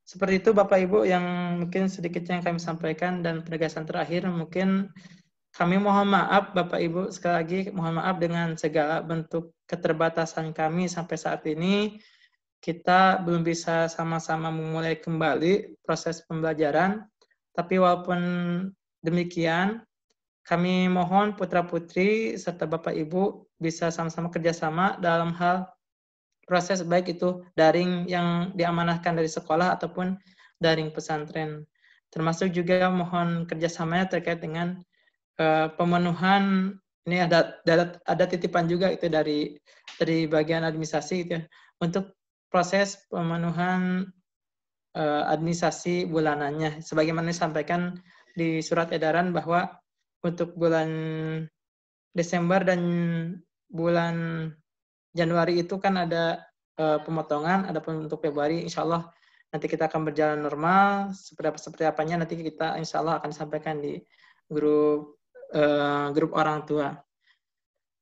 Seperti itu Bapak Ibu yang mungkin sedikitnya yang kami sampaikan, dan penegasan terakhir mungkin kami mohon maaf Bapak Ibu, sekali lagi mohon maaf dengan segala bentuk keterbatasan kami sampai saat ini kita belum bisa sama-sama memulai kembali proses pembelajaran. Tapi walaupun demikian kami mohon putra-putri serta Bapak Ibu bisa sama-sama kerjasama dalam hal proses baik itu daring yang diamanahkan dari sekolah ataupun daring pesantren. Termasuk juga mohon kerjasamanya terkait dengan pemenuhan, ini ada titipan juga itu dari bagian administrasi gitu ya, untuk proses pemenuhan administrasi bulanannya. Sebagaimana disampaikan di surat edaran bahwa untuk bulan Desember dan bulan Januari itu kan ada pemotongan, adapun untuk Februari insya Allah nanti kita akan berjalan normal, seperti apanya nanti kita insya Allah akan sampaikan di grup orang tua.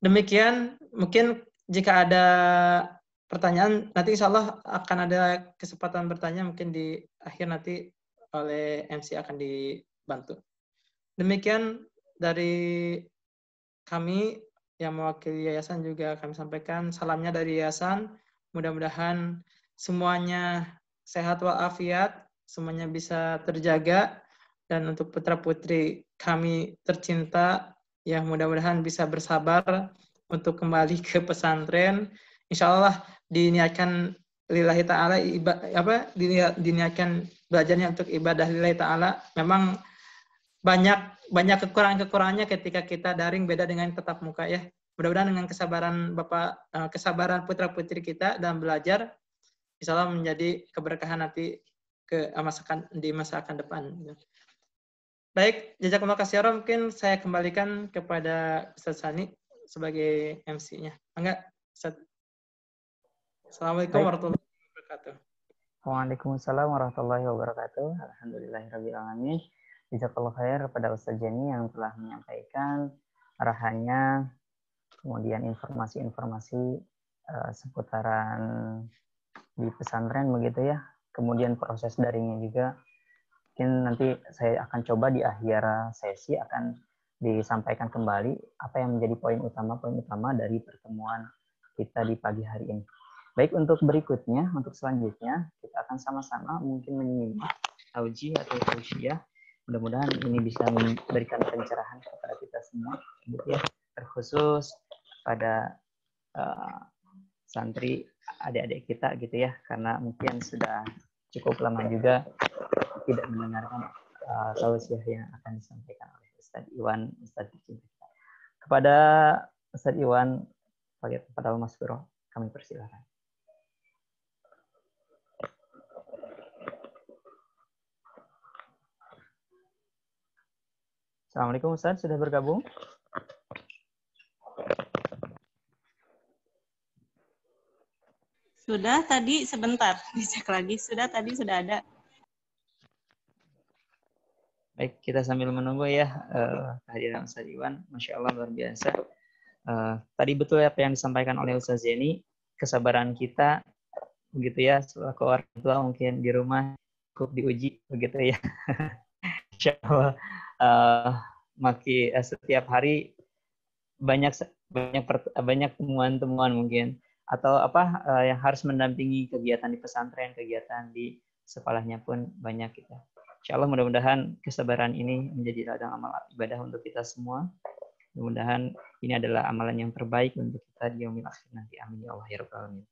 Demikian, mungkin jika ada pertanyaan, nanti insya Allah akan ada kesempatan bertanya mungkin di akhir nanti oleh MC akan dibantu. Demikian dari kami, yang mewakili yayasan juga kami sampaikan salamnya dari yayasan. Mudah-mudahan semuanya sehat walafiat, semuanya bisa terjaga, dan untuk putra-putri kami tercinta, ya mudah-mudahan bisa bersabar untuk kembali ke pesantren. Insya Allah diniatkan lillahi ta'ala, diniatkan belajarnya untuk ibadah lillahi ta'ala. Memang banyak kekurangan-kekurangannya ketika kita daring, beda dengan tatap muka ya. Mudah-mudahan dengan kesabaran Bapak, kesabaran putra-putri kita dalam belajar, insya Allah menjadi keberkahan nanti di masa akan depan. Baik, jazakumullah khairan, mungkin saya kembalikan kepada Ustaz Sani sebagai MC-nya. Enggak, Ustaz. Assalamualaikum warahmatullahi wabarakatuh. Waalaikumsalam warahmatullahi wabarakatuh. Alhamdulillahirabbil alamin. Jazakallahu khair kepada Ustaz Jenny yang telah menyampaikan arahannya, kemudian informasi-informasi seputaran di pesantren begitu ya. Kemudian proses daringnya juga. Mungkin nanti saya akan coba di akhir sesi akan disampaikan kembali apa yang menjadi poin utama dari pertemuan kita di pagi hari ini. Baik, untuk berikutnya, untuk selanjutnya kita akan sama-sama mungkin menyimak tauji atau tausiah. Mudah-mudahan ini bisa memberikan pencerahan kepada kita semua, gitu ya, terkhusus pada santri adik-adik kita gitu ya, karena mungkin sudah cukup lama juga tidak mendengarkan tausiah yang akan disampaikan oleh Ustadz Iwan, Ustadz tercinta. Kepada Ustadz Iwan, kepada Mas Bro, kami persilakan. Assalamualaikum Ustadz, sudah bergabung? Sudah tadi sebentar, dicek lagi. Sudah ada. Baik, kita sambil menunggu ya kehadiran Ustadz Iwan. Masya Allah, luar biasa. Tadi betul apa yang disampaikan oleh Ustadz Jenny, kesabaran kita, begitu ya, selaku orang tua mungkin di rumah cukup diuji, begitu ya. Insya Allah, setiap hari banyak temuan-temuan mungkin, atau yang harus mendampingi kegiatan di pesantren, kegiatan di sekolahnya pun banyak kita. Insya Allah mudah-mudahan kesabaran ini menjadi ladang amal ibadah untuk kita semua. Mudah-mudahan ini adalah amalan yang terbaik untuk kita di yaumil akhir nanti. Amin ya Allah ya rabbal alamin.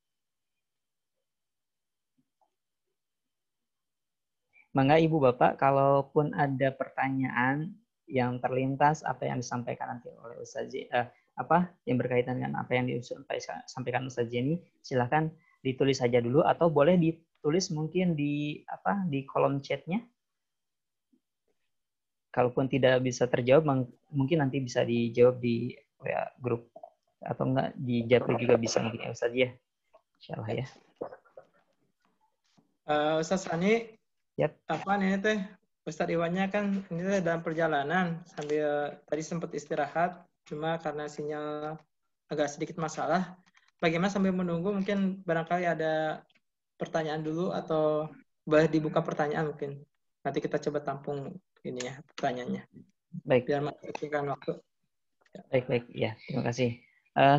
Mangga Ibu Bapak, kalaupun ada pertanyaan yang terlintas apa yang disampaikan nanti oleh Ustaz yang berkaitan dengan apa yang disampaikan Ustaz Jenny, silakan ditulis saja dulu atau boleh ditulis mungkin di kolom chatnya. Kalaupun tidak bisa terjawab, mungkin nanti bisa dijawab di grup atau enggak di Japri juga bisa mungkin ya Ustaz ya. Insyaallah ya. Ustaz Sani, yep. Ustaz Iwannya kan ini dalam perjalanan sambil tadi sempat istirahat, cuma karena sinyal agak sedikit masalah. Bagaimana sambil menunggu mungkin barangkali ada pertanyaan dulu atau boleh dibuka pertanyaan mungkin. Nanti kita coba tampung ini ya pertanyaannya. Baik. Biar menghasilkan waktu. Baik ya, terima kasih.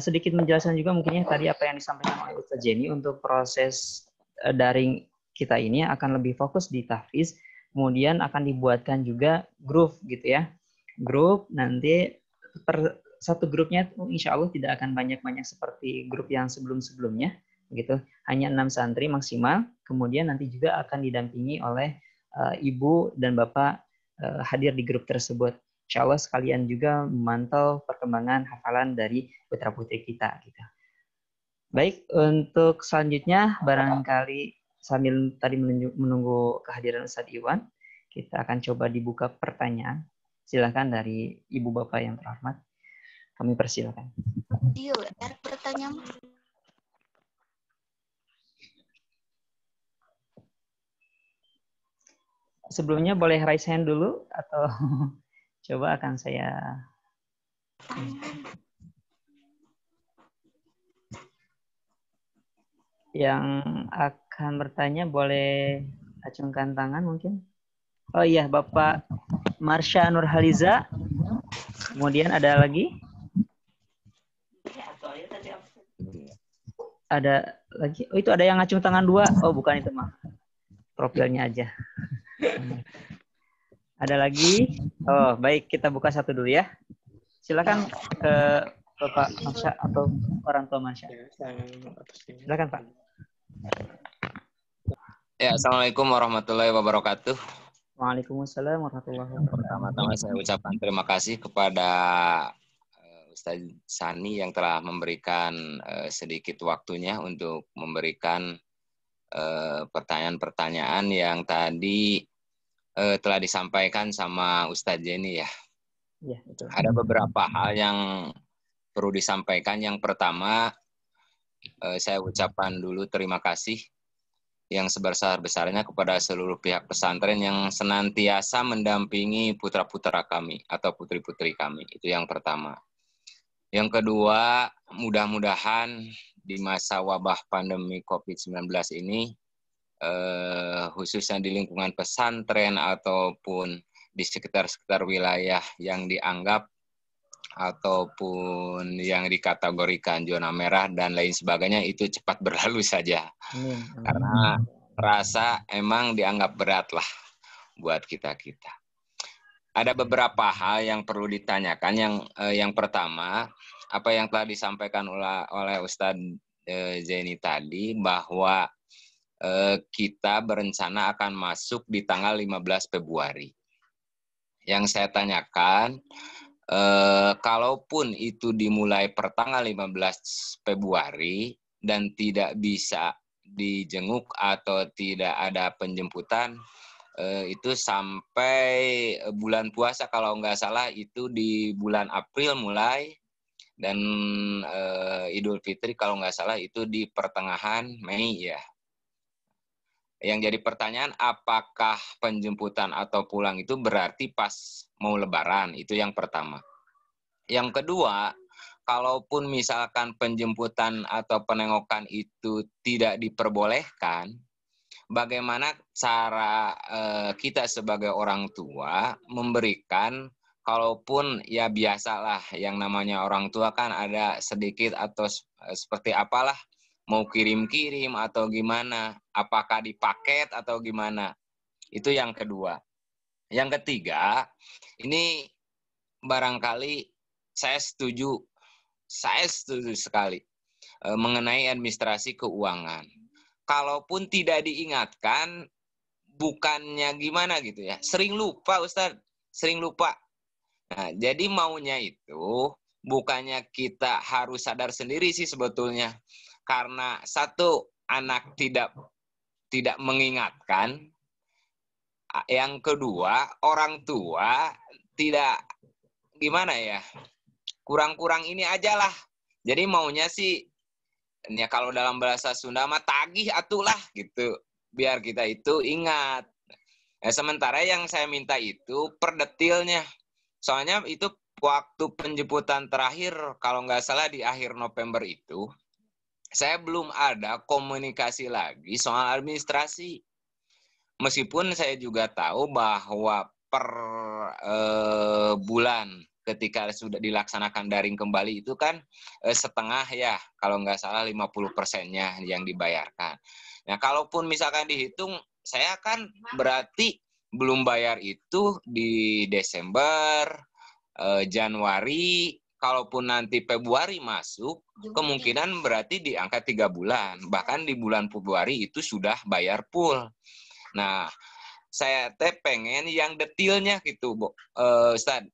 Sedikit menjelaskan juga mungkinnya tadi apa yang disampaikan oleh Ustaz Jenny untuk proses daring kita ini akan lebih fokus di tahfiz, kemudian akan dibuatkan juga grup gitu ya. Grup nanti per satu grupnya insya Allah tidak akan banyak-banyak seperti grup yang sebelum-sebelumnya gitu. Hanya 6 santri maksimal, kemudian nanti juga akan didampingi oleh Ibu dan Bapak hadir di grup tersebut. Insya Allah sekalian juga memantau perkembangan hafalan dari putra-putri kita. Gitu. Baik, untuk selanjutnya barangkali sambil tadi menunggu kehadiran Ustadz Iwan, kita akan coba dibuka pertanyaan. Silakan dari Ibu Bapak yang terhormat. Kami persilakan. Pertanyaan. Sebelumnya boleh raise hand dulu atau coba akan saya yang akan bertanya boleh acungkan tangan mungkin. Oh iya, Bapak Marsha Nurhaliza. Kemudian ada lagi ada lagi. Oh, itu ada yang ngacung tangan 2. Oh, bukan itu mah. Profilnya aja. Ada lagi? Oh, baik, kita buka satu dulu ya. Silakan ke Bapak Masya atau orang tua Masya. Silakan, Pak. Ya, Assalamualaikum warahmatullahi wabarakatuh. Waalaikumsalam warahmatullahi wabarakatuh. Pertama-tama saya ucapkan terima kasih kepada Ustadz Sani yang telah memberikan sedikit waktunya untuk memberikan pertanyaan-pertanyaan yang tadi telah disampaikan sama Ustadz Jenny ya. Ya, betul. Ada beberapa hal yang perlu disampaikan. Yang pertama, saya ucapkan dulu terima kasih yang sebesar-besarnya kepada seluruh pihak pesantren yang senantiasa mendampingi putra-putra kami atau putri-putri kami. Itu yang pertama. Yang kedua, mudah-mudahan di masa wabah pandemi COVID-19 ini, khususnya di lingkungan pesantren ataupun di sekitar-sekitar wilayah yang dianggap ataupun yang dikategorikan zona merah dan lain sebagainya itu cepat berlalu saja. Karena rasa emang dianggap berat lah buat kita-kita. Ada beberapa hal yang perlu ditanyakan. Yang pertama, apa yang telah disampaikan oleh Ustadz Zaini tadi bahwa kita berencana akan masuk di tanggal 15 Februari. Yang saya tanyakan, kalaupun itu dimulai per tanggal 15 Februari dan tidak bisa dijenguk atau tidak ada penjemputan, itu sampai bulan puasa kalau nggak salah itu di bulan April mulai, dan Idul Fitri kalau nggak salah itu di pertengahan Mei ya. Yang jadi pertanyaan, apakah penjemputan atau pulang itu berarti pas mau lebaran? Itu yang pertama. Yang kedua, kalaupun misalkan penjemputan atau penengokan itu tidak diperbolehkan, bagaimana cara kita sebagai orang tua memberikan, kalaupun ya biasalah yang namanya orang tua kan ada sedikit atau seperti apalah, mau kirim-kirim atau gimana, apakah dipaket atau gimana. Itu yang kedua. Yang ketiga, ini barangkali saya setuju sekali mengenai administrasi keuangan. Kalaupun tidak diingatkan, bukannya gimana gitu ya, sering lupa Ustadz, sering lupa. Nah, jadi maunya itu bukannya kita harus sadar sendiri sih sebetulnya. Karena satu, anak tidak mengingatkan. Yang kedua, orang tua tidak gimana ya, kurang-kurang ini aja lah. Jadi maunya sih, ya kalau dalam bahasa Sunda mah tagih atulah gitu, biar kita itu ingat. Sementara yang saya minta itu per detilnya. Soalnya itu waktu penjemputan terakhir, kalau nggak salah di akhir November itu, saya belum ada komunikasi lagi soal administrasi. Meskipun saya juga tahu bahwa per bulan ketika sudah dilaksanakan daring kembali itu kan setengah ya, kalau nggak salah 50%-nya yang dibayarkan. Nah, kalaupun misalkan dihitung, saya kan berarti belum bayar itu di Desember, Januari. Kalaupun nanti Februari masuk, kemungkinan berarti di angka 3 bulan. Bahkan di bulan Februari itu sudah bayar full. Nah, saya pengen yang detailnya gitu, Ustadz.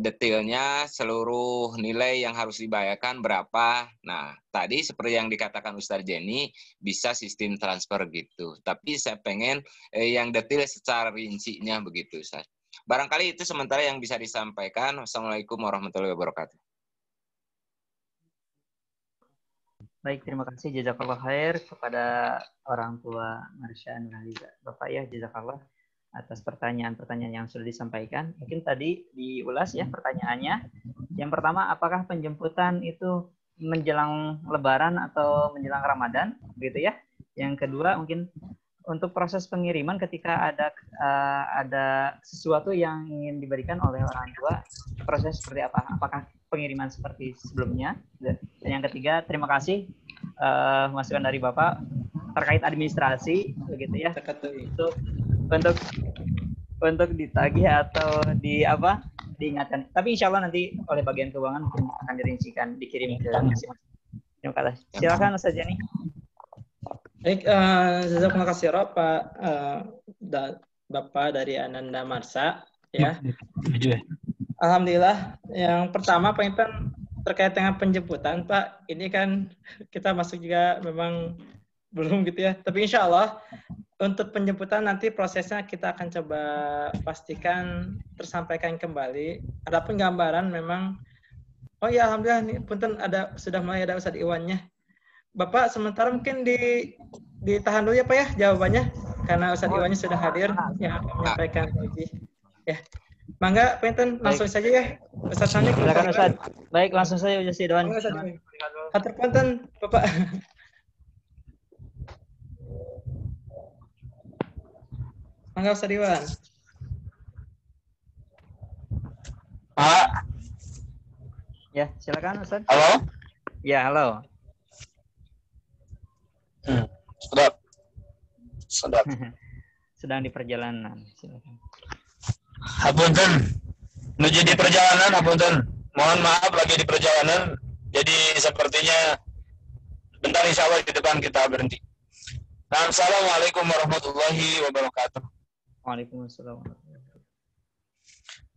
Detailnya seluruh nilai yang harus dibayarkan berapa. Nah, tadi seperti yang dikatakan Ustadz Jenny, bisa sistem transfer gitu. Tapi saya pengen yang detail secara rincinya begitu, Ustadz. Barangkali itu sementara yang bisa disampaikan. Wassalamualaikum warahmatullahi wabarakatuh. Baik, terima kasih jazakallah khair kepada orang tua Marsha Nurhaliza. Bapak ya, jazakallah atas pertanyaan-pertanyaan yang sudah disampaikan. Mungkin tadi diulas ya pertanyaannya. Yang pertama, apakah penjemputan itu menjelang Lebaran atau menjelang Ramadan, gitu ya? Yang kedua, mungkin untuk proses pengiriman ketika ada sesuatu yang ingin diberikan oleh orang tua, proses seperti apa? Apakah pengiriman seperti sebelumnya. Dan yang ketiga, terima kasih masukan dari Bapak terkait administrasi, begitu ya, untuk ditagih atau diingatkan. Tapi insya Allah nanti oleh bagian keuangan mungkin akan dirincikan, dikirim ke masing-masing. Terima kasih. Silakan Ustaz Jani. Baik, jazakumullah khairan Pak Bapak dari Ananda Marsa, ya. Alhamdulillah. Yang pertama Pak Intan terkait dengan penjemputan, Pak. Ini kan kita masuk juga memang belum gitu ya. Tapi insya Allah untuk penjemputan nanti prosesnya kita akan coba pastikan tersampaikan kembali. Adapun gambaran memang, oh ya alhamdulillah nih, punten sudah mulai ada Ustadz Iwannya. Bapak sementara mungkin ditahan dulu ya Pak ya jawabannya, karena Ustadz Iwannya sudah hadir yang akan menyampaikan lagi. Ya, mangga Pak Intan langsung saja ya. Ustadz Sani. Silakan Ustadz. Baik, langsung saja Ustadz Iwan. Hatur punten Bapak. Mangga Ustadz Iwan. Pak. Ya, silakan Ustadz. Halo. Ya, halo. Sedap. Sedang di perjalanan. Silakan. Hapunten. Menuju di perjalanan, hapunten. Mohon maaf lagi di perjalanan. Jadi sepertinya bentar insya Allah di depan kita berhenti. Assalamualaikum warahmatullahi wabarakatuh. Waalaikumsalam.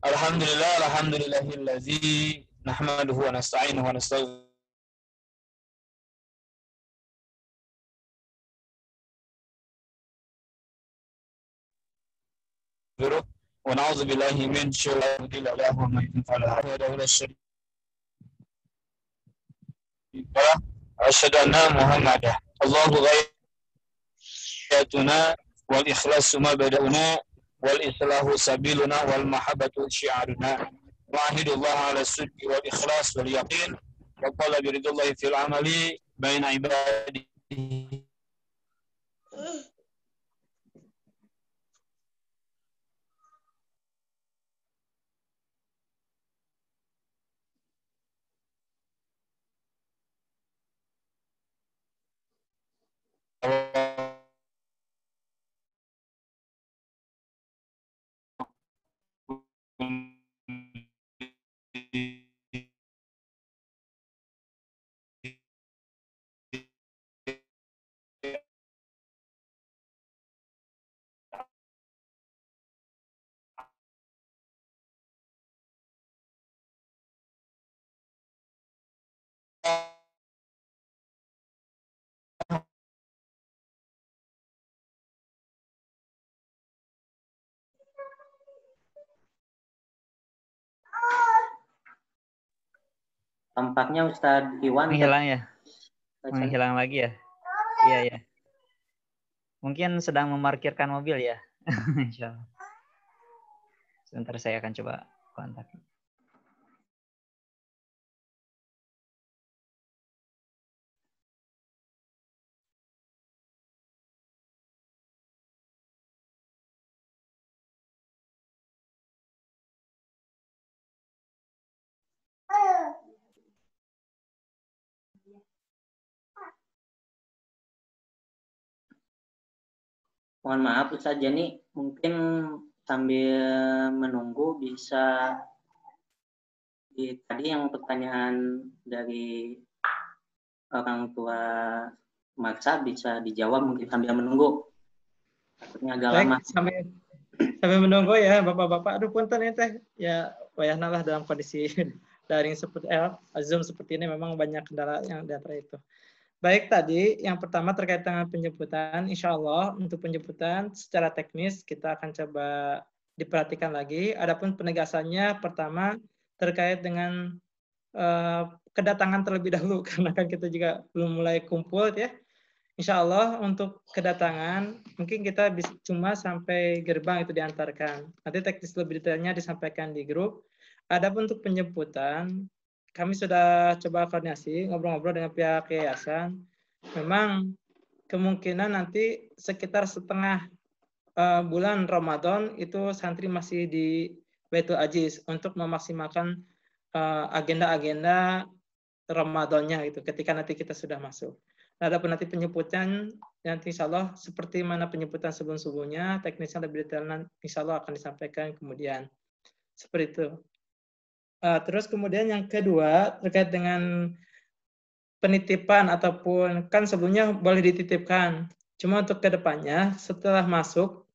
Alhamdulillah, alhamdulillahillazi nahmaduhu wa nasta'inuhu wa nastaghfiruh. Wa na'udzu billahi min syururi anfusina wa min sayyi'ati a'malina. Asyhadu anna Muhammadan Allahu ghayyatuna wal ikhlasu ma bada'una wal islahu sabiluna wal mahabbatu syi'aruna wa ahidullah ala sudqi wal ikhlas wal yaqin wa qala biridallahi fil amali baina ibadihi. Tampaknya Ustadz Iwan menghilang ya? Menghilang lagi ya? Iya, ya. Mungkin sedang memarkirkan mobil ya? Insya Allah. Sebentar saya akan coba kontak. Mohon maaf Ustadz Jani, mungkin sambil menunggu bisa tadi yang pertanyaan dari orang tua Maksa bisa dijawab mungkin sambil menunggu. Takutnya agak lama. Sambil menunggu ya Bapak-bapak. Aduh punten ya teh. Ya wayahna lah dalam kondisi daring seperti Zoom seperti ini memang banyak kendala yang di antara itu. Baik, tadi yang pertama terkait dengan penjemputan, insya Allah untuk penjemputan secara teknis kita akan coba diperhatikan lagi. Adapun penegasannya pertama terkait dengan kedatangan terlebih dahulu, karena kan kita juga belum mulai kumpul ya. Insya Allah untuk kedatangan mungkin kita bisa cuma sampai gerbang itu diantarkan. Nanti teknis lebih detailnya disampaikan di grup. Adapun untuk penjemputan, kami sudah coba koordinasi, ngobrol-ngobrol dengan pihak yayasan. Memang kemungkinan nanti sekitar setengah bulan Ramadan itu santri masih di Baitul Aziz untuk memaksimalkan agenda-agenda Ramadannya gitu ketika nanti kita sudah masuk. Nah, adapun nanti penyebutan nanti insya Allah seperti mana penyebutan sebelum-sebelumnya, teknisnya lebih detail nanti insya Allah akan disampaikan kemudian. Seperti itu. Terus kemudian yang kedua terkait dengan penitipan ataupun kan sebelumnya boleh dititipkan. Cuma untuk kedepannya setelah masuk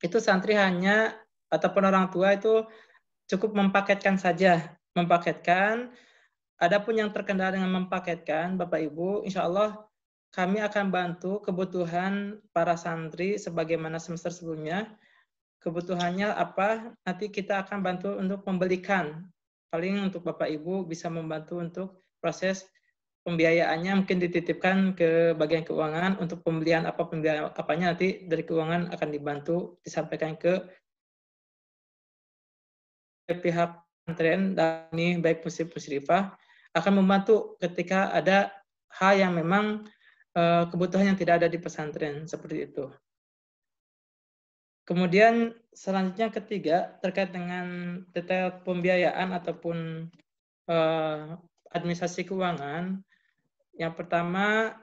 itu santri hanya ataupun orang tua itu cukup mempaketkan saja, mempaketkan. Adapun yang terkendala dengan mempaketkan, Bapak Ibu, insya Allah kami akan bantu kebutuhan para santri sebagaimana semester sebelumnya. Kebutuhannya apa? Nanti kita akan bantu untuk membelikan. Paling untuk Bapak Ibu bisa membantu untuk proses pembiayaannya mungkin dititipkan ke bagian keuangan untuk pembelian apanya nanti dari keuangan akan dibantu disampaikan ke pihak pesantren dan ini baik musyrifah akan membantu ketika ada hal yang memang kebutuhan yang tidak ada di pesantren seperti itu. Kemudian selanjutnya ketiga terkait dengan detail pembiayaan ataupun administrasi keuangan. Yang pertama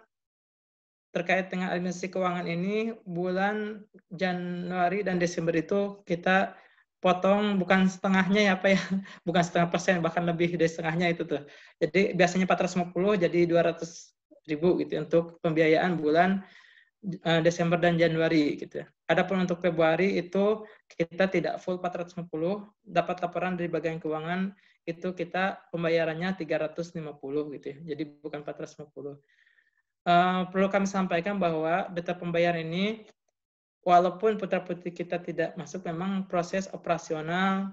terkait dengan administrasi keuangan ini bulan Januari dan Desember itu kita potong bukan setengahnya ya Pak ya, bukan 0,5%, bahkan lebih dari setengahnya itu tuh. Jadi biasanya 450 jadi 200.000 gitu untuk pembiayaan bulan Desember dan Januari gitu. Adapun untuk Februari itu kita tidak full 450, dapat laporan dari bagian keuangan itu kita pembayarannya 350 gitu ya. Jadi bukan 450. Perlu kami sampaikan bahwa data pembayaran ini walaupun putra-putri kita tidak masuk, memang proses operasional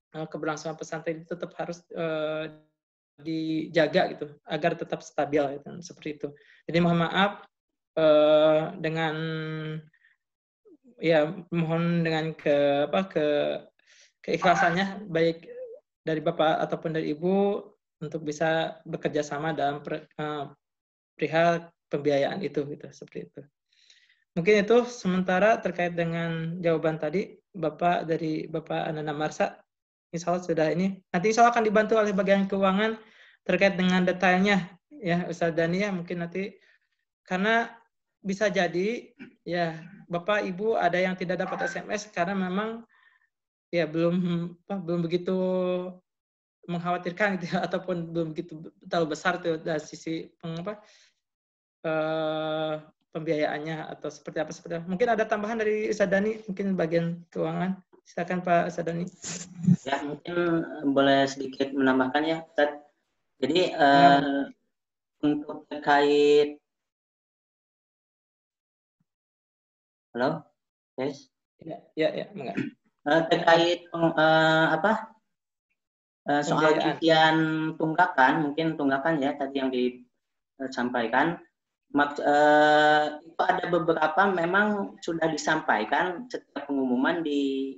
keberlangsungan pesantren itu tetap harus dijaga gitu agar tetap stabil gitu, seperti itu. Jadi mohon maaf dengan ya mohon dengan keikhlasannya baik dari Bapak ataupun dari Ibu untuk bisa bekerja sama dalam perihal pembiayaan itu gitu, seperti itu. Mungkin itu sementara terkait dengan jawaban tadi dari Bapak Ananda Marsa. Insya Allah sudah ini. Nanti insya Allah akan dibantu oleh bagian keuangan terkait dengan detailnya ya Ustaz Dani ya, mungkin nanti karena bisa jadi ya Bapak Ibu ada yang tidak dapat SMS karena memang ya belum begitu mengkhawatirkan gitu ya, ataupun belum begitu terlalu besar tuh dari sisi pembiayaannya atau seperti apa. Mungkin ada tambahan dari Ustaz Dani, mungkin bagian keuangan. Silakan Pak Ustaz Dani. Ya, mungkin boleh sedikit menambahkan ya Ustaz. Jadi untuk terkait halo, guys. Ya, enggak. Terkait soal isian tunggakan, mungkin tunggakan ya tadi yang disampaikan. Itu ada beberapa memang sudah disampaikan setiap pengumuman di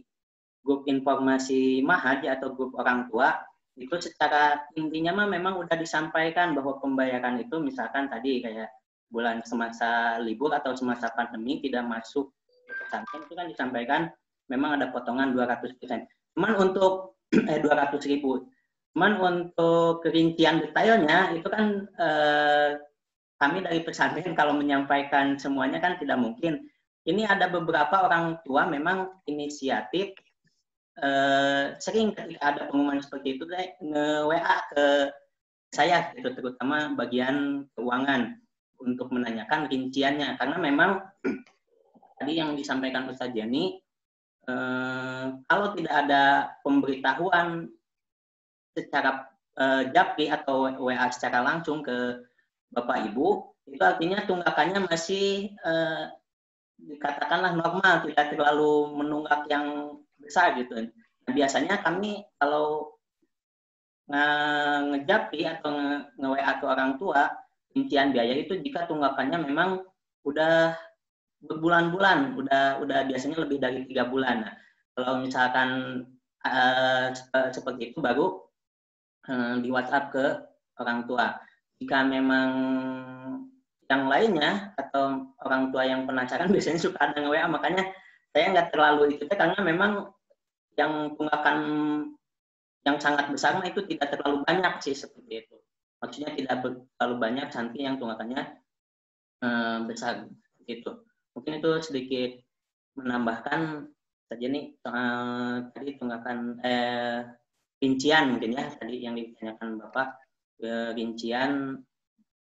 grup informasi Mahad ya, atau grup orang tua. Itu secara intinya memang sudah disampaikan bahwa pembayaran itu misalkan tadi kayak bulan semasa libur atau semasa pandemi tidak masuk ke pesantren itu kan disampaikan memang ada potongan 200%. Cuman untuk 200.000. Cuman untuk kerincian detailnya itu kan kami dari pesantren kalau menyampaikan semuanya kan tidak mungkin. Ini ada beberapa orang tua memang inisiatif sering ketika ada pengumuman seperti itu nge-WA ke saya gitu, terutama bagian keuangan untuk menanyakan rinciannya karena memang tadi yang disampaikan Ustaz Jani kalau tidak ada pemberitahuan secara japri atau WA secara langsung ke Bapak Ibu, itu artinya tunggakannya masih dikatakanlah normal, tidak terlalu menunggak yang besar gitu. Nah, biasanya kami kalau ngejapri atau nge-WA ke orang tua, rincian biaya itu jika tunggakannya memang udah berbulan-bulan, udah biasanya lebih dari 3 bulan. Nah, kalau misalkan seperti itu baru di WhatsApp ke orang tua. Jika memang yang lainnya atau orang tua yang penasaran biasanya suka ada nge-WA, makanya saya nggak terlalu itu karena memang yang tunggakan yang sangat besar mah itu tidak terlalu banyak sih seperti itu. Maksudnya tidak terlalu banyak santri yang tunggakannya besar gitu. Mungkin itu sedikit menambahkan saja nih tadi tunggakan rincian mungkin ya tadi yang ditanyakan Bapak, rincian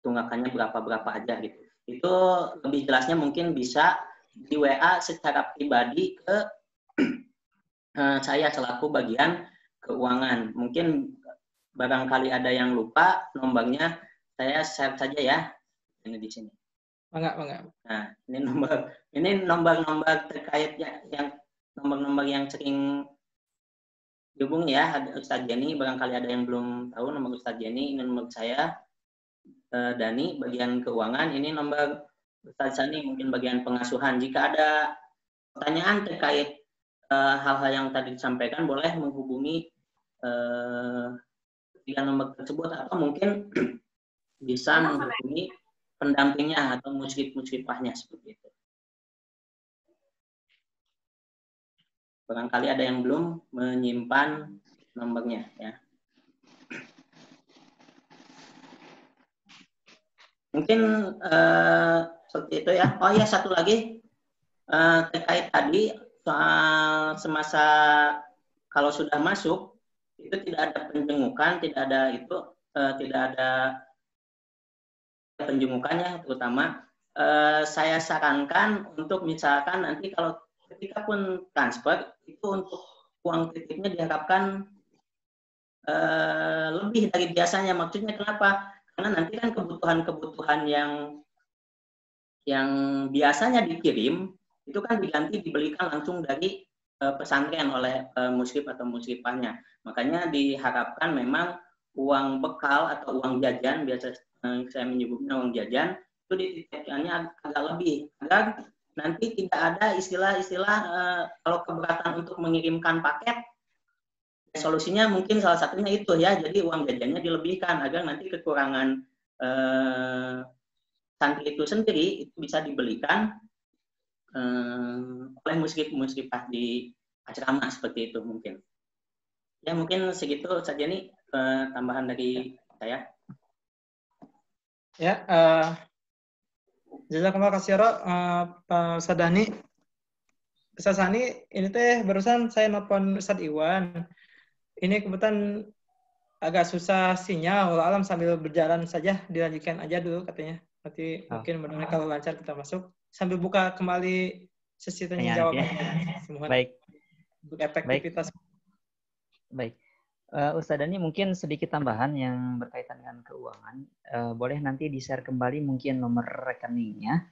tunggakannya berapa aja gitu. Itu lebih jelasnya mungkin bisa di WA secara pribadi ke saya selaku bagian keuangan. Mungkin barangkali ada yang lupa nomornya, saya share saja ya. Ini di sini. Enggak. Nah, ini nomor terkait yang nomor yang sering dihubungi ya, ada Ustadz Jani, barangkali ada yang belum tahu nomor Ustadz Jani, ini nomor saya, Dani, bagian keuangan, ini nomor Ustadz Sani, mungkin bagian pengasuhan. Jika ada pertanyaan terkait hal-hal yang tadi disampaikan, boleh menghubungi tiga nomor tersebut, atau mungkin bisa menghubungi pendampingnya atau musyrifahnya seperti itu. Barangkali ada yang belum menyimpan nomornya ya. Mungkin seperti itu ya. Oh ya, satu lagi terkait tadi soal semasa kalau sudah masuk itu tidak ada penjengukan, tidak ada penjengukannya, terutama saya sarankan untuk misalkan nanti kalau ketika pun transfer itu untuk uang titipnya diharapkan lebih dari biasanya. Maksudnya kenapa? Karena nanti kan kebutuhan yang biasanya dikirim itu kan diganti dibelikan langsung dari pesantren oleh musyrif atau musyrifahnya. Makanya diharapkan memang uang bekal atau uang jajan, biasa saya menyebutnya uang jajan, itu dititipkannya agak lebih agar nanti tidak ada istilah-istilah kalau keberatan untuk mengirimkan paket. Solusinya mungkin salah satunya itu ya, jadi uang jajannya dilebihkan agar nanti kekurangan santri itu sendiri itu bisa dibelikan oleh musyrif-musyrifah di asrama seperti itu mungkin. Ya mungkin segitu saja nih tambahan dari saya. Ya, jazakumullah khairan Pak Ustadz Dani. Ustadz Sani, ini teh barusan saya nelpon Ustadz Iwan. Ini kebetulan agak susah sinyal, walau alam sambil berjalan saja, dilanjutkan aja dulu katanya. Nanti mungkin benar kalau lancar kita masuk. Sambil buka kembali sesi tanya jawab. Baik. Untuk efektivitas. Baik. Ustadz Dani, mungkin sedikit tambahan yang berkaitan dengan keuangan. Boleh nanti di-share kembali mungkin nomor rekeningnya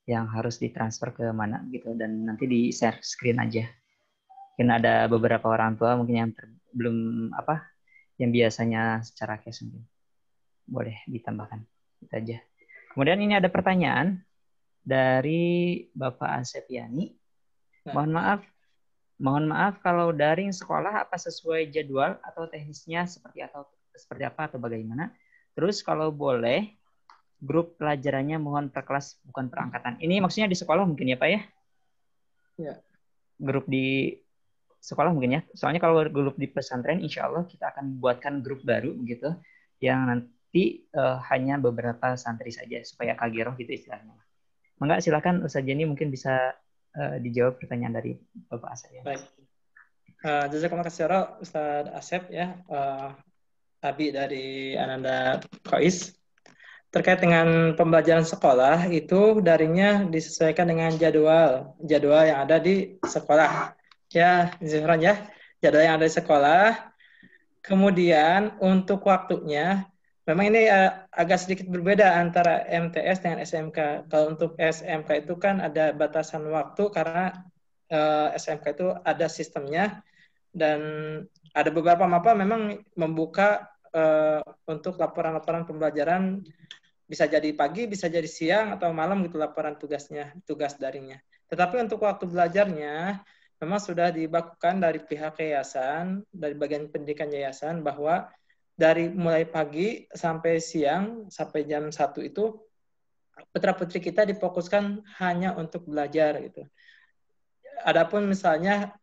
yang harus ditransfer ke mana gitu, dan nanti di-share screen aja. Mungkin ada beberapa orang tua mungkin yang belum yang biasanya secara cash mungkin. Boleh ditambahkan. Itu aja. Kemudian ini ada pertanyaan dari Bapak Asep Yani. Mohon maaf kalau daring sekolah apa sesuai jadwal atau teknisnya seperti apa atau bagaimana? Terus kalau boleh grup pelajarannya mohon per kelas bukan per angkatan. Ini maksudnya di sekolah mungkin ya Pak ya? Ya. Grup di sekolah mungkin ya. Soalnya kalau grup di pesantren insya Allah kita akan buatkan grup baru begitu yang nanti hanya beberapa santri saja supaya kagiroh gitu istilahnya. Mangga silakan Ustaz Jenny mungkin bisa dijawab pertanyaan dari Bapak Asep ya. Baik. Jazakumullah khairan Ustaz Asep ya. Abi dari Ananda Kois. Terkait dengan pembelajaran sekolah itu daringnya disesuaikan dengan jadwal yang ada di sekolah. Ya, Zihran ya. Jadwal yang ada di sekolah. Kemudian untuk waktunya memang ini agak sedikit berbeda antara MTS dengan SMK. Kalau untuk SMK itu kan ada batasan waktu karena SMK itu ada sistemnya dan ada beberapa mapa memang membuka untuk laporan-laporan pembelajaran bisa jadi pagi, bisa jadi siang atau malam gitu laporan tugas daringnya. Tetapi untuk waktu belajarnya memang sudah dibakukan dari pihak yayasan, dari bagian pendidikan yayasan bahwa dari mulai pagi sampai siang, sampai jam 1 itu, putra-putri kita difokuskan hanya untuk belajar gitu. Adapun misalnya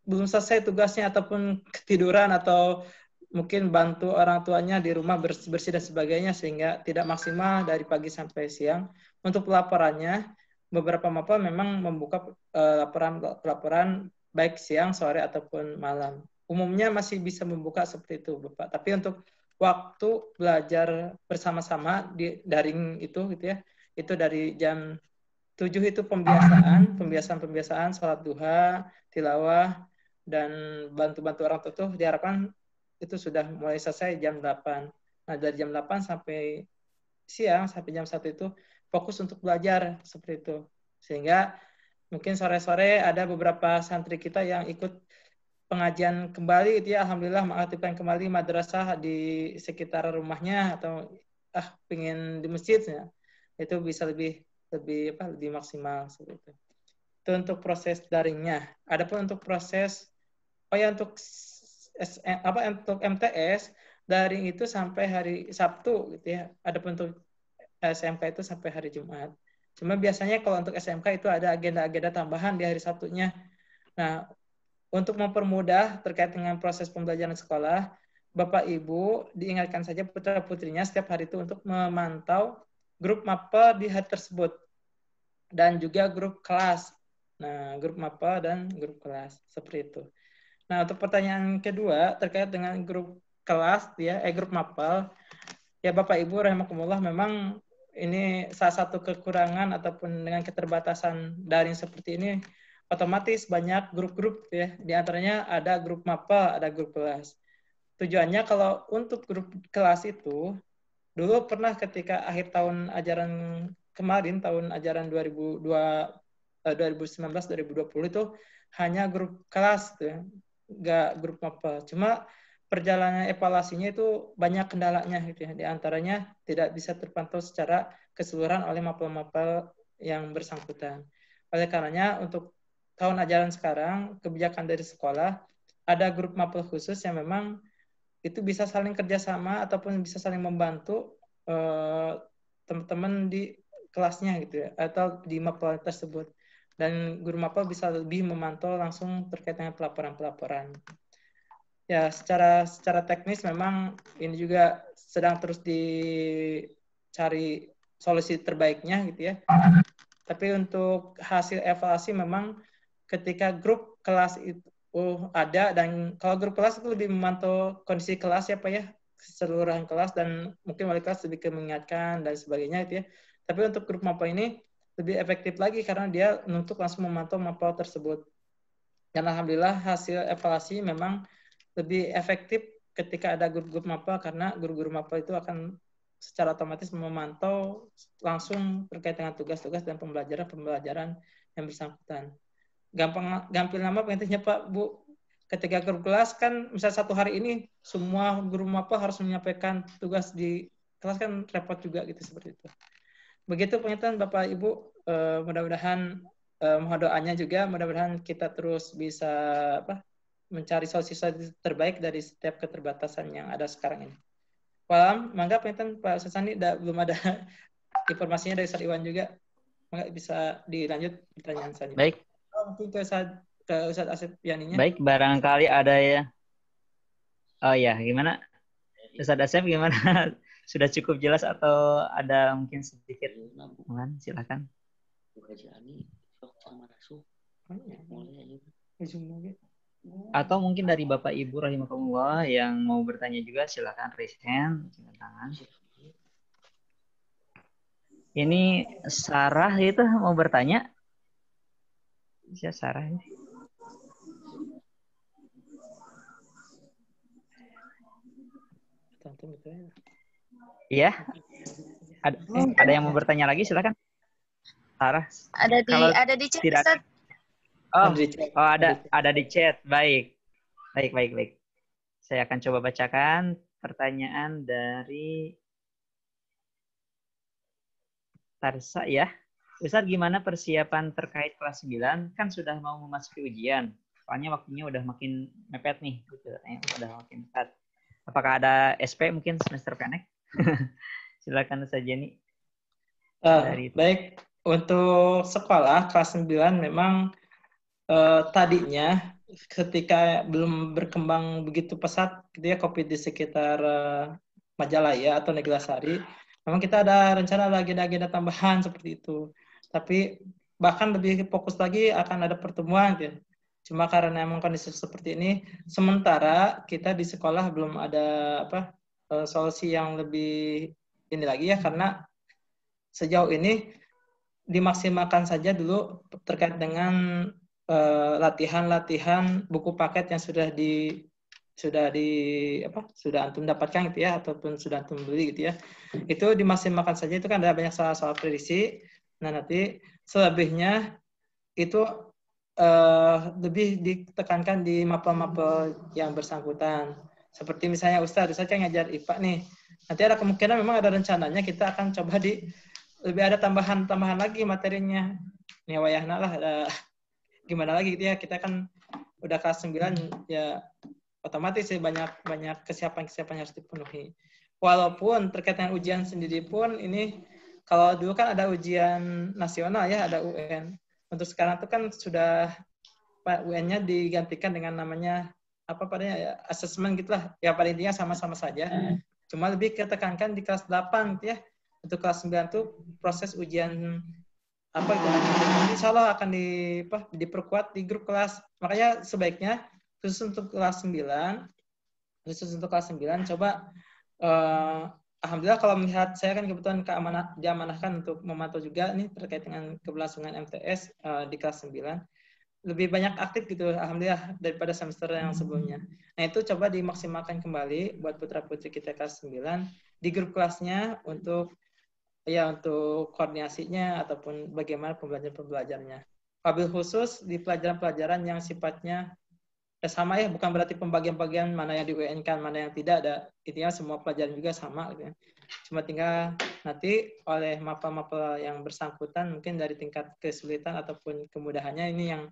belum selesai tugasnya ataupun ketiduran atau mungkin bantu orang tuanya di rumah bersih dan sebagainya sehingga tidak maksimal dari pagi sampai siang. Untuk pelaporannya, beberapa mapel memang membuka laporan baik siang, sore ataupun malam. Umumnya masih bisa membuka seperti itu, Bapak. Tapi untuk waktu belajar bersama-sama di daring itu gitu ya, itu dari jam 7 itu pembiasaan sholat duha, tilawah, dan bantu-bantu orang tua itu diharapkan itu sudah mulai selesai jam 8. Nah, dari jam 8 sampai siang, sampai jam 1 itu fokus untuk belajar seperti itu. Sehingga mungkin sore-sore ada beberapa santri kita yang ikut pengajian kembali gitu ya, alhamdulillah mengaktifkan kembali madrasah di sekitar rumahnya atau pengen di masjidnya, itu bisa lebih maksimal seperti itu. Itu untuk proses daringnya. Adapun untuk proses untuk MTS daring itu sampai hari Sabtu gitu ya. Adapun untuk SMK itu sampai hari Jumat. Cuma biasanya kalau untuk SMK itu ada agenda-agenda tambahan di hari Sabtunya. Nah, untuk mempermudah terkait dengan proses pembelajaran sekolah, Bapak Ibu diingatkan saja putra-putrinya setiap hari itu untuk memantau grup mapel di hari tersebut. Dan juga grup kelas. Nah, grup mapel dan grup kelas. Seperti itu. Nah, untuk pertanyaan kedua terkait dengan grup kelas, grup mapel, ya Bapak Ibu rahimakumullah, memang ini salah satu kekurangan ataupun dengan keterbatasan daring seperti ini, otomatis banyak grup-grup ya. Di antaranya ada grup mapel, ada grup kelas. Tujuannya kalau untuk grup kelas itu, dulu pernah ketika akhir tahun ajaran kemarin, tahun ajaran 2019-2020 itu hanya grup kelas tuh, nggak grup mapel. Cuma perjalanan evaluasinya itu banyak kendalanya gitu ya. Di antaranya tidak bisa terpantau secara keseluruhan oleh mapel-mapel yang bersangkutan. Oleh karenanya untuk tahun ajaran sekarang, kebijakan dari sekolah, ada grup mapel khusus yang memang itu bisa saling kerjasama ataupun bisa saling membantu teman-teman di kelasnya gitu ya, atau di mapel tersebut. Dan guru mapel bisa lebih memantau langsung terkait dengan pelaporan-pelaporan. Ya, secara teknis memang ini juga sedang terus dicari solusi terbaiknya gitu ya. Tapi untuk hasil evaluasi memang ketika grup kelas itu ada, dan kalau grup kelas itu lebih memantau kondisi kelas ya Pak ya, keseluruhan kelas, dan mungkin wali kelas lebih mengingatkan dan sebagainya gitu ya. Tapi untuk grup mapel ini lebih efektif lagi karena dia untuk langsung memantau mapel tersebut. Dan alhamdulillah hasil evaluasi memang lebih efektif ketika ada grup-grup mapel, karena guru-guru mapel itu akan secara otomatis memantau langsung terkait dengan tugas-tugas dan pembelajaran yang bersangkutan. Gampil nama pentingnya Pak Bu, ketika grup kelas kan misalnya satu hari ini semua guru mapel harus menyampaikan tugas di kelas, kan repot juga gitu, seperti itu. Begitu pengintan Bapak Ibu, mudah-mudahan mohon doanya juga, mudah-mudahan kita terus bisa mencari solusi terbaik dari setiap keterbatasan yang ada sekarang ini. Walam, mangga pengintan Pak Sasani, belum ada informasinya dari Ustaz Iwan juga, mangga bisa dilanjut pertanyaan selanjutnya. Baik. Mungkin ke Ustaz Asep Yaninya. Baik, barangkali ada ya. Oh ya, gimana? Ustaz Asep gimana? Sudah cukup jelas atau ada mungkin sedikit? Silakan. Atau mungkin dari Bapak Ibu rahimakumullah yang mau bertanya juga, silakan raise hand, tangan. Ini Sarah itu mau bertanya. Siapa Sarah ini? Iya. Ada yang mau bertanya lagi, silakan. Sarah. Ada di chat. Tidak. Ada di chat. Baik. Saya akan coba bacakan pertanyaan dari Tarsa ya. Ustaz, gimana persiapan terkait kelas 9? Kan sudah mau memasuki ujian. Soalnya waktunya udah makin mepet nih. Udah makin mepet. Apakah ada SP mungkin semester pendek? Silakan Ustaz Jenny. Baik, untuk sekolah kelas 9 memang tadinya ketika belum berkembang begitu pesat gitu ya COVID di sekitar Majalaya atau Neglasari, memang kita ada rencana agenda-agenda tambahan seperti itu. Tapi bahkan lebih fokus lagi akan ada pertemuan gitu. Cuma karena emang kondisi seperti ini, sementara kita di sekolah belum ada solusi yang lebih ini lagi ya, karena sejauh ini dimaksimalkan saja dulu terkait dengan latihan-latihan buku paket yang sudah antum dapatkan gitu ya, ataupun sudah antum beli gitu ya. Itu dimaksimalkan saja, itu kan ada banyak soal prediksi. Nah, nanti selebihnya itu lebih ditekankan di mapel-mapel yang bersangkutan. Seperti misalnya Ustadz saya ngajar IPA nih. Nanti ada kemungkinan memang ada rencananya kita akan coba lebih ada tambahan lagi materinya. Nih wayahna lah, ada gimana lagi gitu ya, kita kan udah kelas 9 ya, otomatis sih banyak kesiapan yang harus dipenuhi. Walaupun terkait dengan ujian sendiri pun ini, kalau dulu kan ada ujian nasional ya, ada UN. Untuk sekarang tuh kan sudah UN-nya digantikan dengan namanya asesmen gitulah. Ya pada intinya sama-sama saja. Cuma lebih ketekankan di kelas 8 gitu ya. Untuk kelas 9 tuh proses ujian insya Allah akan diperkuat di grup kelas. Makanya sebaiknya khusus untuk kelas 9 coba alhamdulillah kalau melihat saya kan kebetulan diamanahkan untuk memantau juga nih terkait dengan keberlangsungan MTS di kelas 9. Lebih banyak aktif gitu alhamdulillah daripada semester yang sebelumnya. Nah, itu coba dimaksimalkan kembali buat putra-putri kita kelas 9 di grup kelasnya untuk koordinasinya ataupun bagaimana pembelajarannya. Wabil khusus di pelajaran-pelajaran yang sifatnya sama ya, bukan berarti pembagian-bagian mana yang di UN kan, mana yang tidak ada. Intinya semua pelajaran juga sama gitu ya. Cuma tinggal nanti oleh mapel-mapel yang bersangkutan mungkin dari tingkat kesulitan ataupun kemudahannya ini yang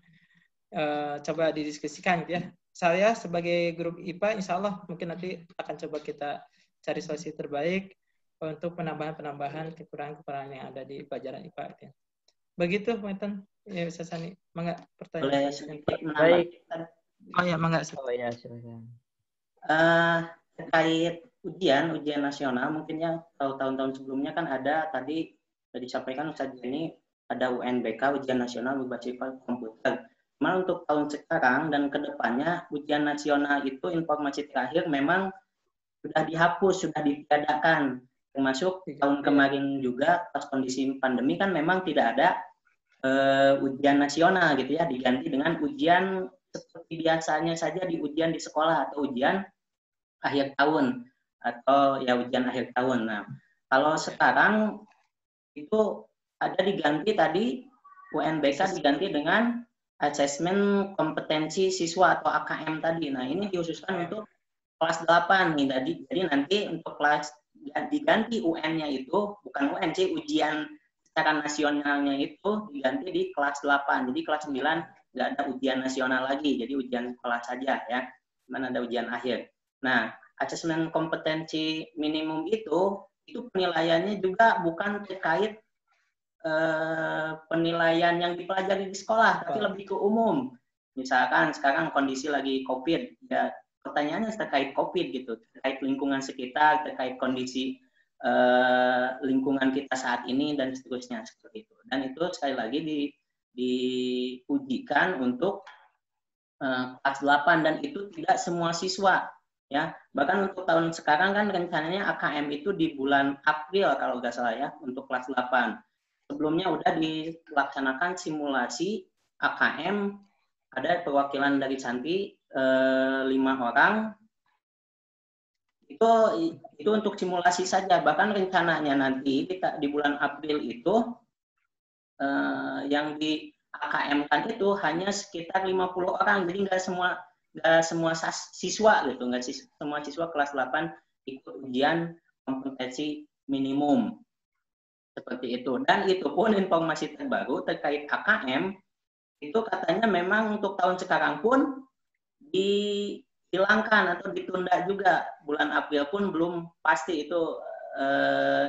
coba didiskusikan gitu ya. Saya sebagai grup IPA insya Allah mungkin nanti akan coba kita cari solusi terbaik untuk penambahan kekurangan yang ada di pelajaran IPA. Ya. Begitu, Maitan. Ya, bisa Sani. Mangga pertanyaan. Baik. Oh ya, mangga. Oh ya, silakan. Terkait ujian nasional, mungkin ya kalau tahun-tahun sebelumnya kan ada tadi sudah disampaikan Ustaz Jenny, ada UNBK, ujian nasional berbasis komputer. Cuma untuk tahun sekarang dan kedepannya ujian nasional itu informasi terakhir memang sudah dihapus, sudah ditiadakan. Termasuk tahun kemarin juga pas kondisi pandemi kan memang tidak ada ujian nasional gitu ya, diganti dengan ujian seperti biasanya saja di ujian di sekolah atau ujian akhir tahun atau ya ujian akhir tahun. Nah, kalau sekarang itu ada diganti tadi UNBK diganti dengan asesmen kompetensi siswa atau AKM tadi. Nah, ini dikhususkan untuk kelas 8 nih. Jadi nanti untuk kelas diganti UN-nya itu, bukan UN sih, ujian secara nasionalnya itu diganti di kelas 8. Jadi kelas 9 nggak ada ujian nasional lagi, jadi ujian sekolah saja ya. Mana ada ujian akhir. Nah, asesmen kompetensi minimum itu penilaiannya juga bukan terkait penilaian yang dipelajari di sekolah, tapi lebih ke umum. Misalkan sekarang kondisi lagi COVID, ya pertanyaannya terkait COVID gitu, terkait lingkungan sekitar, terkait kondisi lingkungan kita saat ini dan seterusnya seperti itu. Dan itu sekali lagi diujikan untuk kelas 8 dan itu tidak semua siswa ya. Bahkan untuk tahun sekarang kan rencananya AKM itu di bulan April kalau nggak salah ya untuk kelas 8. Sebelumnya udah dilaksanakan simulasi AKM, ada perwakilan dari Santi 5 orang. Itu untuk simulasi saja. Bahkan rencananya nanti di bulan April itu yang di AKM-kan itu hanya sekitar 50 orang. Jadi nggak semua siswa gitu, nggak semua siswa kelas 8 ikut ujian kompetensi minimum. Seperti itu. Dan itu pun informasi terbaru terkait AKM itu katanya memang untuk tahun sekarang pun dihilangkan atau ditunda juga. Bulan April pun belum pasti itu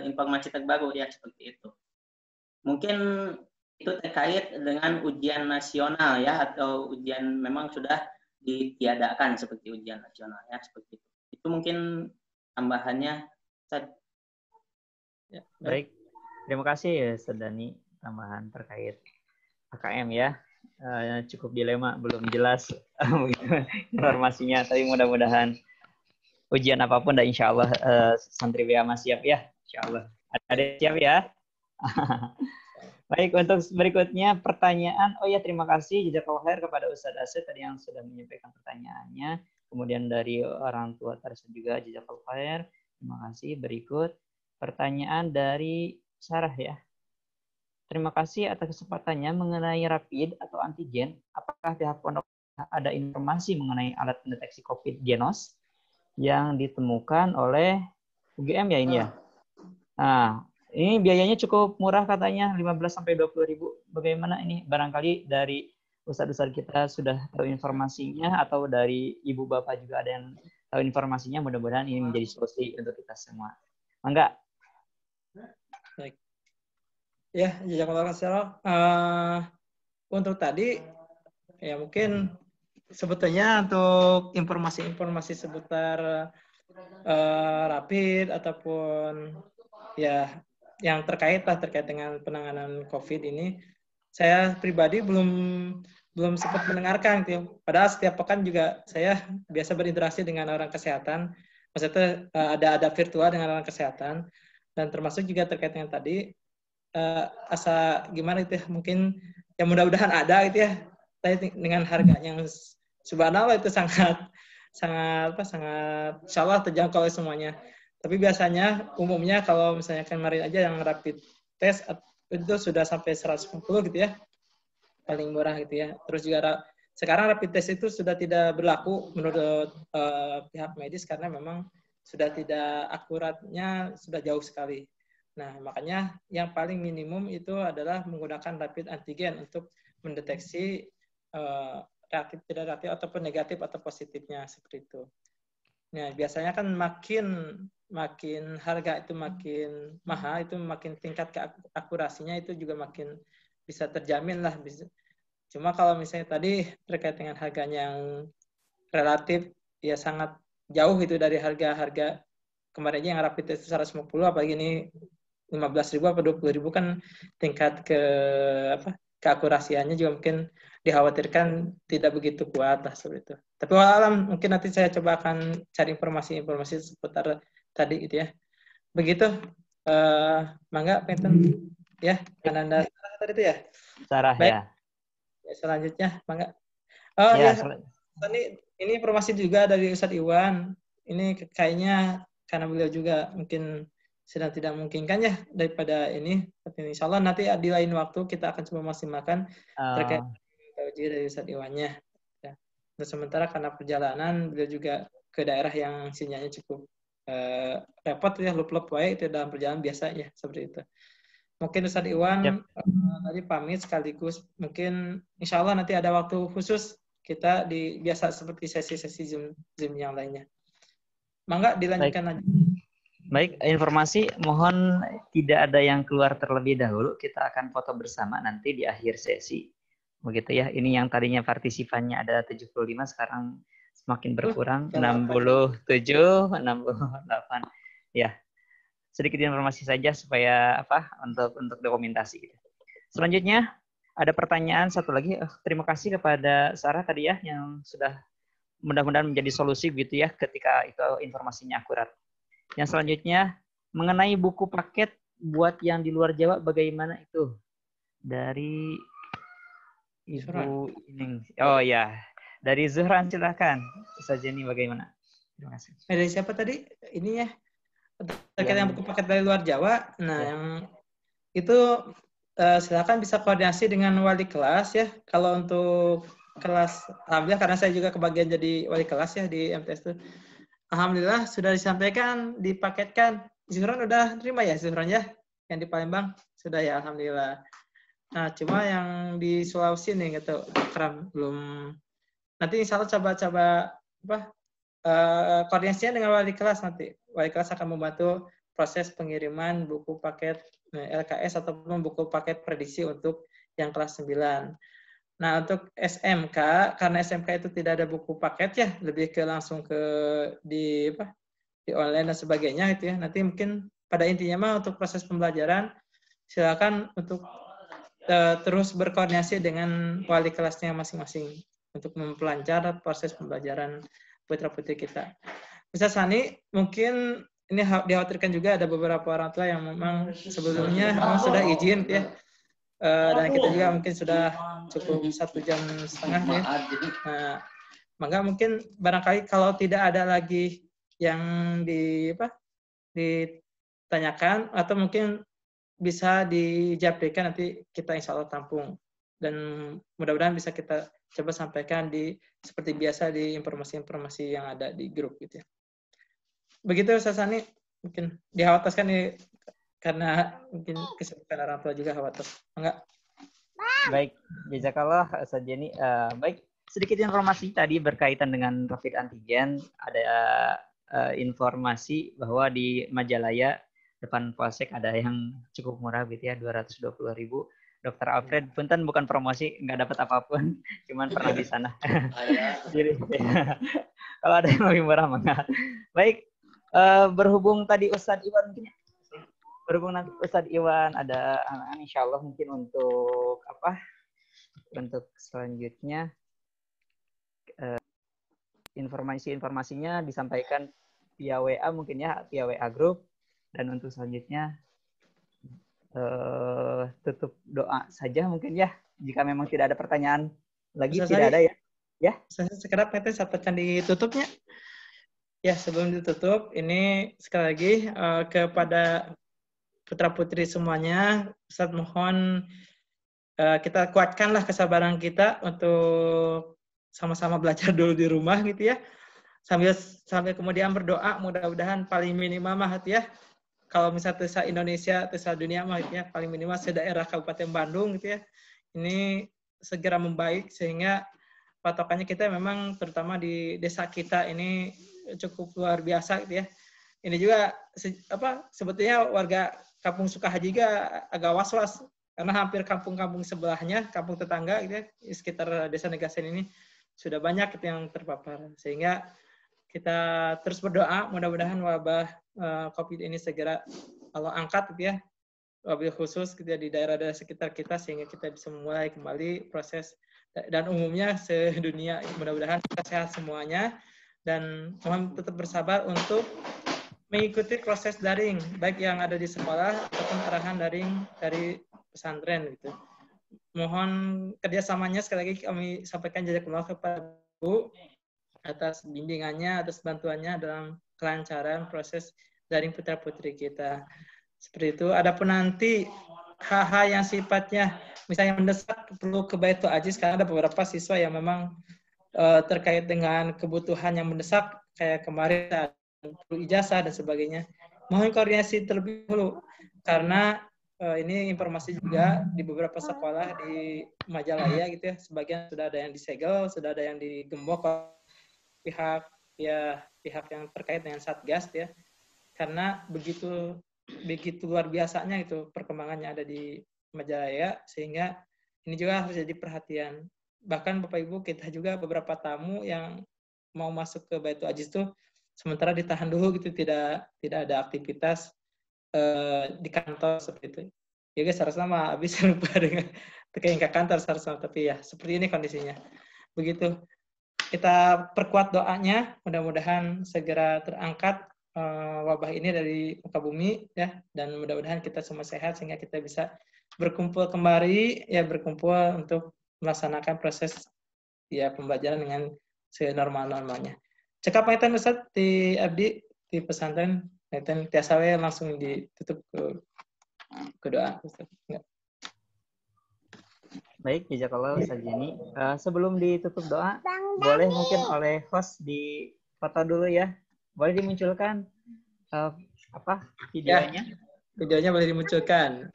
informasi terbaru ya seperti itu. Mungkin itu terkait dengan ujian nasional ya atau ujian memang sudah ditiadakan seperti ujian nasional ya, seperti itu. Itu mungkin tambahannya. Ya, baik. Terima kasih ya Ustaz Dani tambahan terkait AKM ya. Cukup dilema, belum jelas informasinya, tapi mudah-mudahan ujian apapun dan insya Allah santri BA siap ya, insya Allah. Ada siap ya? Baik, untuk berikutnya pertanyaan. Oh ya, terima kasih jazakallahu khair kepada Ustaz Asep tadi yang sudah menyampaikan pertanyaannya. Kemudian dari orang tua tersebut juga jazakallahu khair. Terima kasih. Berikut pertanyaan dari Sarah ya. Terima kasih atas kesempatannya mengenai rapid atau antigen. Apakah pihak pondok ada informasi mengenai alat pendeteksi COVID Genos yang ditemukan oleh UGM ya ini ya? Nah, ini biayanya cukup murah katanya 15-20 ribu. Bagaimana ini? Barangkali dari ustadz-ustadz kita sudah tahu informasinya atau dari ibu bapak juga ada yang tahu informasinya. Mudah-mudahan ini menjadi solusi untuk kita semua. Mangga. Baik. Ya, jazakallahu khairan. Untuk tadi ya mungkin sebetulnya untuk informasi-informasi seputar rapid ataupun ya yang terkait dengan penanganan COVID ini, saya pribadi belum sempat mendengarkan gitu. Padahal setiap pekan juga saya biasa berinteraksi dengan orang kesehatan. Maksudnya ada virtual dengan orang kesehatan, dan termasuk juga terkait dengan tadi asa gimana itu ya, mungkin ya mudah-mudahan ada gitu ya. Tapi dengan harga yang subhanallah itu sangat insyaallah terjangkau oleh semuanya. Tapi biasanya umumnya kalau misalnya kemarin aja yang rapid test itu sudah sampai 150 gitu ya. Paling murah gitu ya. Terus juga sekarang rapid test itu sudah tidak berlaku menurut pihak medis karena memang sudah tidak akuratnya, sudah jauh sekali. Nah, makanya yang paling minimum itu adalah menggunakan rapid antigen untuk mendeteksi reaktif, tidak reaktif, ataupun negatif atau positifnya, seperti itu. Nah, biasanya kan makin harga itu makin mahal, itu makin tingkat akurasinya itu juga makin bisa terjamin lah. Cuma kalau misalnya tadi terkait dengan harganya yang relatif, ya sangat jauh itu dari harga-harga kemarin aja yang rapid test 150, apalagi ini 15.000 atau 20.000 kan tingkat keakurasiannya juga mungkin dikhawatirkan tidak begitu kuat lah seperti itu. Tapi walau mungkin nanti saya coba akan cari informasi seputar tadi gitu ya. Begitu. Mangga Penten ya, Ananda tadi itu ya. Sarah. Baik. Ya. Selanjutnya Mangga. Oh ya. Ini informasi juga dari Ustadz Iwan. Ini kayaknya karena beliau juga mungkin sedang tidak memungkinkan ya daripada ini. Tapi insya Allah nanti di lain waktu kita akan coba maksimalkan terkait uji dari Ustadz Iwannya. Ya. Untuk sementara karena perjalanan beliau juga ke daerah yang sinyalnya cukup repot ya, lup-lup wae itu dalam perjalanan biasa ya, seperti itu. Mungkin Ustadz Iwan tadi pamit sekaligus mungkin insya Allah nanti ada waktu khusus kita biasa seperti sesi-sesi Zoom yang lainnya. Mangga dilanjutkan aja. Baik, informasi mohon tidak ada yang keluar terlebih dahulu. Kita akan foto bersama nanti di akhir sesi. Begitu ya. Ini yang tadinya partisipannya ada 75, sekarang semakin berkurang 67, 68. Ya. Sedikit informasi saja supaya untuk dokumentasi gitu. Selanjutnya ada pertanyaan satu lagi. Terima kasih kepada Sarah tadi ya yang sudah mudah-mudahan menjadi solusi gitu ya ketika itu informasinya akurat. Yang selanjutnya mengenai buku paket buat yang di luar Jawa bagaimana itu? Dari Ibu Ining. Oh ya, dari Zuhran silakan. Ustaz Jenny bagaimana? Terima kasih. Dari siapa tadi? Ini ya. Terkait yang buku paket dari luar Jawa. Nah, yang itu silakan bisa koordinasi dengan wali kelas ya. Kalau untuk kelas, alhamdulillah karena saya juga kebagian jadi wali kelas ya di MTS itu. Alhamdulillah sudah disampaikan, dipaketkan. Zuhran udah terima ya Zuhran ya? Yang di Palembang sudah ya, alhamdulillah. Nah, cuma yang di Sulawesi nih gitu, belum. Nanti insya Allah coba koordinasinya dengan wali kelas nanti. Wali kelas akan membantu proses pengiriman buku paket LKS ataupun buku paket prediksi untuk yang kelas 9. Nah, untuk SMK, karena SMK itu tidak ada buku paket ya, lebih ke langsung ke di online dan sebagainya gitu ya. Nanti mungkin pada intinya mah untuk proses pembelajaran silakan untuk terus berkoordinasi dengan wali kelasnya masing-masing untuk memperlancar proses pembelajaran putra-putri kita. Ustaz Sani, mungkin ini dikhawatirkan juga ada beberapa orang tua yang memang sebelumnya memang sudah izin gitu ya. Dan kita juga mungkin sudah cukup 1,5 jam ya. Nah, maka mungkin barangkali kalau tidak ada lagi yang ditanyakan atau mungkin bisa dijawabkan, nanti kita insya Allah tampung dan mudah-mudahan bisa kita coba sampaikan seperti biasa di informasi-informasi yang ada di grup gitu ya. Begitu Ustaz Sani, mungkin dikhawatirkan nih karena mungkin kesibukan orang tua juga khawatir. Enggak? Baik, jazakallah Ustaz Jenny. Baik, sedikit informasi tadi berkaitan dengan rapid antigen. Ada informasi bahwa di Majalaya depan Polsek ada yang cukup murah gitu ya, 220.000. Dr. Alfred, punten bukan promosi, nggak dapat apapun, cuman pernah di sana. Jadi, kalau ada yang lebih murah maka. Baik, berhubung tadi Ustadz Iwan mungkin berhubung nanti Ustadz Iwan ada insya Allah mungkin untuk untuk selanjutnya informasinya disampaikan via WA mungkin ya, via WA group. Dan untuk selanjutnya tutup doa saja mungkin ya, jika memang tidak ada pertanyaan lagi. Tidak ada ya saya sekedar nanti sampaikan ditutupnya ya. Sebelum ditutup ini sekali lagi kepada putra-putri semuanya, Ustaz mohon kita kuatkanlah kesabaran kita untuk sama-sama belajar dulu di rumah gitu ya. Sambil kemudian berdoa mudah-mudahan paling minimal mah ya. Kalau misalnya tesa Indonesia, tesa dunia mah gitu ya, paling minimal sedaerah Kabupaten Bandung gitu ya. Ini segera membaik sehingga patokannya kita memang terutama di desa kita ini cukup luar biasa gitu ya. Ini juga sebetulnya warga Kampung Sukahaji juga agak was-was karena hampir kampung-kampung sebelahnya, kampung tetangga gitu ya, di sekitar desa Negasen ini sudah banyak gitu yang terpapar. Sehingga kita terus berdoa mudah-mudahan wabah COVID ini segera Allah angkat gitu ya, wabil khusus gitu ya, di daerah-daerah sekitar kita sehingga kita bisa memulai kembali proses dan umumnya sedunia. Mudah-mudahan kita sehat semuanya dan mohon tetap bersabar untuk mengikuti proses daring, baik yang ada di sekolah ataupun arahan daring dari pesantren gitu. Mohon kerjasamanya sekali lagi kami sampaikan jazakumullah kepada Bu atas bimbingannya, atas bantuannya dalam kelancaran proses daring putra-putri kita. Seperti itu. Adapun nanti hal-hal yang sifatnya misalnya mendesak perlu ke Baitul Aziz, karena ada beberapa siswa yang memang terkait dengan kebutuhan yang mendesak, kayak kemarin perlu ijazah dan sebagainya. Mohon koordinasi terlebih dahulu karena ini informasi juga di beberapa sekolah di Majalaya gitu ya, sebagian sudah ada yang disegel, sudah ada yang digembok pihak yang terkait dengan Satgas ya. Karena begitu luar biasanya itu perkembangannya ada di Majalaya, sehingga ini juga harus jadi perhatian. Bahkan Bapak Ibu, kita juga beberapa tamu yang mau masuk ke Baitul Aziz itu sementara ditahan dulu gitu, tidak ada aktivitas di kantor seperti itu. Ya guys, harus sama habis lupa dengan terkait ke kantor harus, tapi ya seperti ini kondisinya. Begitu. Kita perkuat doanya, mudah-mudahan segera terangkat wabah ini dari muka bumi ya, dan mudah-mudahan kita semua sehat sehingga kita bisa berkumpul kembali ya, berkumpul untuk melaksanakan proses ya pembelajaran dengan senormal-normalnya. Cekap pamitan Ustaz di abdi di pesantren, pamitan tiasa we langsung ditutup ke doa Ustaz. Enggak. Baik, jazakallah Ustaz Jenny. Sebelum ditutup doa, boleh mungkin oleh host di foto dulu ya. Boleh dimunculkan videonya? Ya, videonya boleh dimunculkan.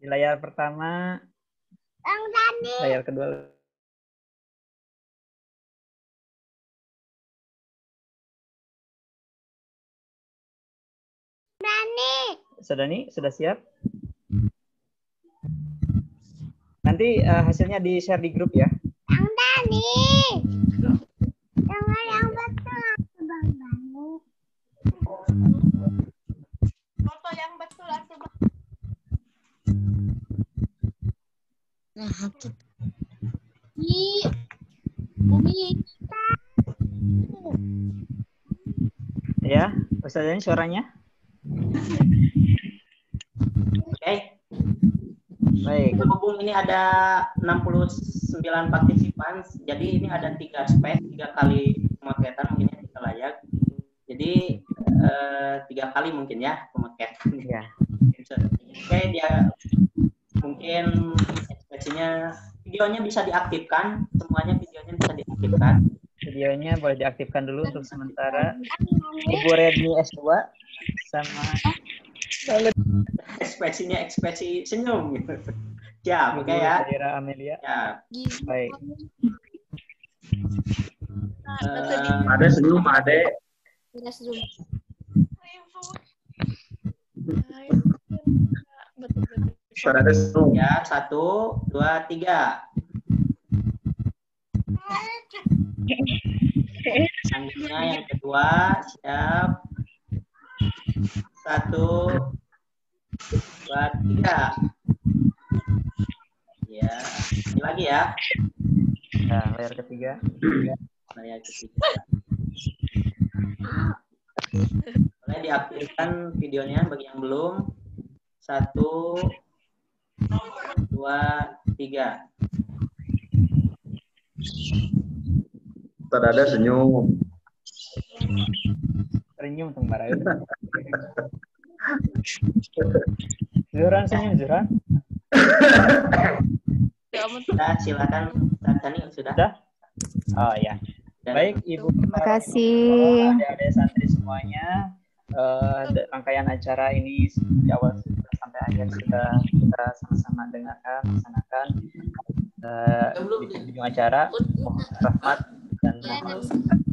Di layar pertama, layar kedua. Sudah siap? Nanti nanti hasilnya di-share di grup ya. Yang tadi. Yang betul Bang Bani. Foto yang betul atau Bang? Nah, hakik. Bumi. Ya, Ustaz Dani suaranya. Oke. Baik. Berhubung ini ada 69 partisipan, jadi ini ada 3 space, 3 kali pemaketan mungkin ya, 3 layak. Jadi 3 kali mungkin ya pemaketan. Ya. Oke, dia mungkin ekspresinya, videonya bisa diaktifkan, semuanya videonya bisa diaktifkan. Videonya boleh diaktifkan dulu untuk sementara. Ibu Redmi S2 sama Ekspresinya ekspresi senyum gitu. Ya, oke ya. Sadira Amelia. Ya. Baik. Ade senyum, Ade. Ade senyum. Ya, 1, 2, 3. Selanjutnya yang kedua, siap. 1, 2, 3. Ya, ini lagi ya. Nah, layar ketiga. Layar ketiga. Boleh diaktifkan videonya bagi yang belum. 1, 2, 3. Ade senyum. Senyum teng Marayu. Zuran senyum Zuran. Sudah, silakan Tani sudah. Sudah? Oh ya. Baik Ibu. Terima kasih. Adik-adik santri semuanya. Rangkaian acara ini dari awal sampai akhir sudah kita sama-sama dengarkan, laksanakan. Di ujung acara, rahmat dan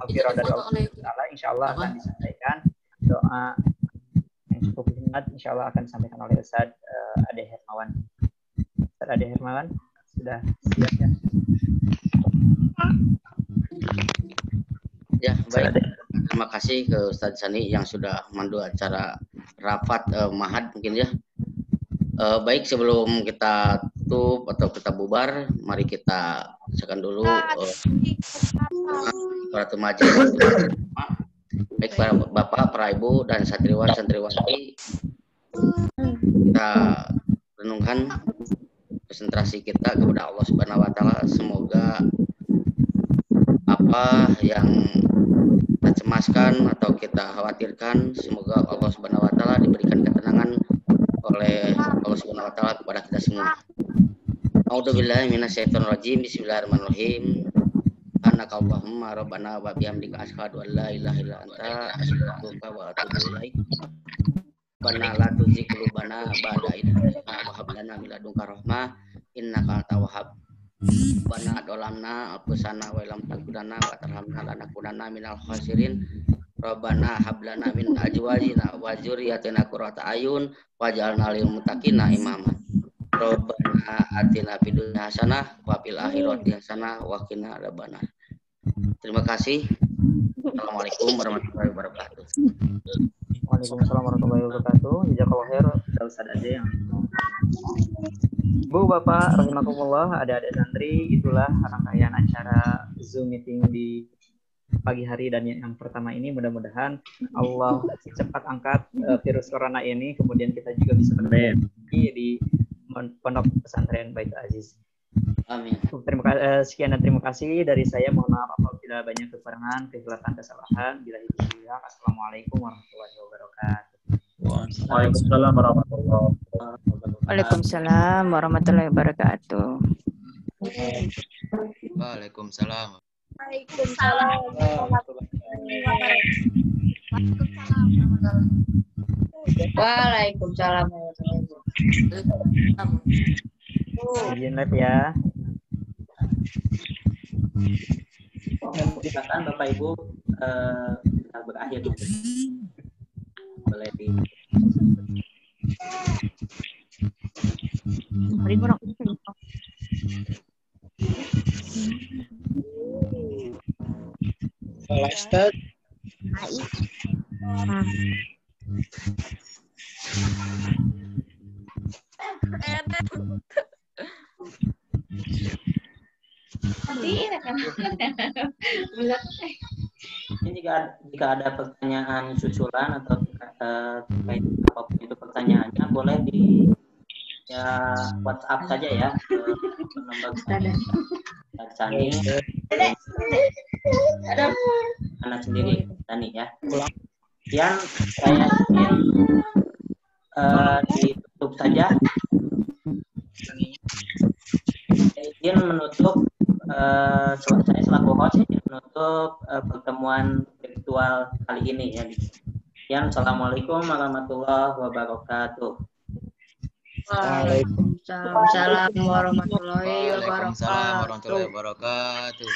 maghfirah dari Allah Taala insyaallah akan disampaikan. Doa yang cukup singkat insyaallah akan disampaikan oleh Ustaz Ade Hermawan. Ustaz Ade Hermawan sudah siap ya? Ya, baik. Terima kasih ke Ustaz Sani yang sudah memandu acara rapat Mahad mungkin ya. Baik, sebelum kita tutup atau kita bubar, mari kita bacakan dulu para majelis. Baik para Bapak, para Ibu dan santriwan santriwati, kita renungkan konsentrasi kita kepada Allah Subhanahu wa taala. Semoga apa yang kita cemaskan atau kita khawatirkan, semoga Allah Subhanahu wa taala diberikan ketenangan oleh Allah Subhanahu wa taala kepada kita semua. A'udzubillahi minasyaitonirrajim. Bismillahirrahmanirrahim. Annaka Allahumma rabbana wa bihamdika asyhadu an la ilaha illa anta astaghfiruka wa atubu ilaik. Rabbana la tuzigh qulubana ba'da idh hadaytana wa hab lana min ladunka rahmah innaka antal wahhab. Rabbana dolamna apusana wa lam taghfirlana wa tarhamna lanakunanna minal khasirin. Rabbana hab lana min azwajina wa dzurriyyatina qurrata ayun waj'alna lil muttaqina imama. Rabbana atina fid dunya hasanah wa fil akhirati hasanah wa qina adzabannar. Terima kasih. Assalamualaikum warahmatullahi wabarakatuh. Waalaikumsalam warahmatullahi wabarakatuh. Jazakallahu khair Ustaz Ade yang Bu, Bapak, rahimakumullah, adik-adik santri, itulah rangkaian acara Zoom meeting di pagi hari dan yang pertama ini. Mudah-mudahan Allah cepat angkat virus corona ini, kemudian kita juga bisa bertemu di Pondok Pesantren Baitul Aziz. Amin. Terima kasih, sekian dan terima kasih dari saya. Mohon maaf apabila banyak kekurangan, kehilafan, kesalahan. Bila itu bilang, assalamualaikum warahmatullahi wabarakatuh. Waalaikumsalam warahmatullahi wabarakatuh. Waalaikumsalam warahmatullahi wabarakatuh. Waalaikumsalam. Waalaikumsalam. Waalaikumsalam. Izin live ya. Silakan Bapak Ibu kita berakhir. Boleh di Hari Ustaz. Ini jika ada pertanyaan susulan atau terkait apapun itu pertanyaannya, boleh di WhatsApp saja ya ke nomor Sani. Anak sendiri Sani ya. Kemudian saya ingin ditutup saja. Saya ingin menutup saya selaku host ingin menutup pertemuan virtual kali ini ya. Sekian, assalamualaikum warahmatullahi wabarakatuh. Waalaikumsalam warahmatullahi wabarakatuh. Waalaikumsalam warahmatullahi wabarakatuh.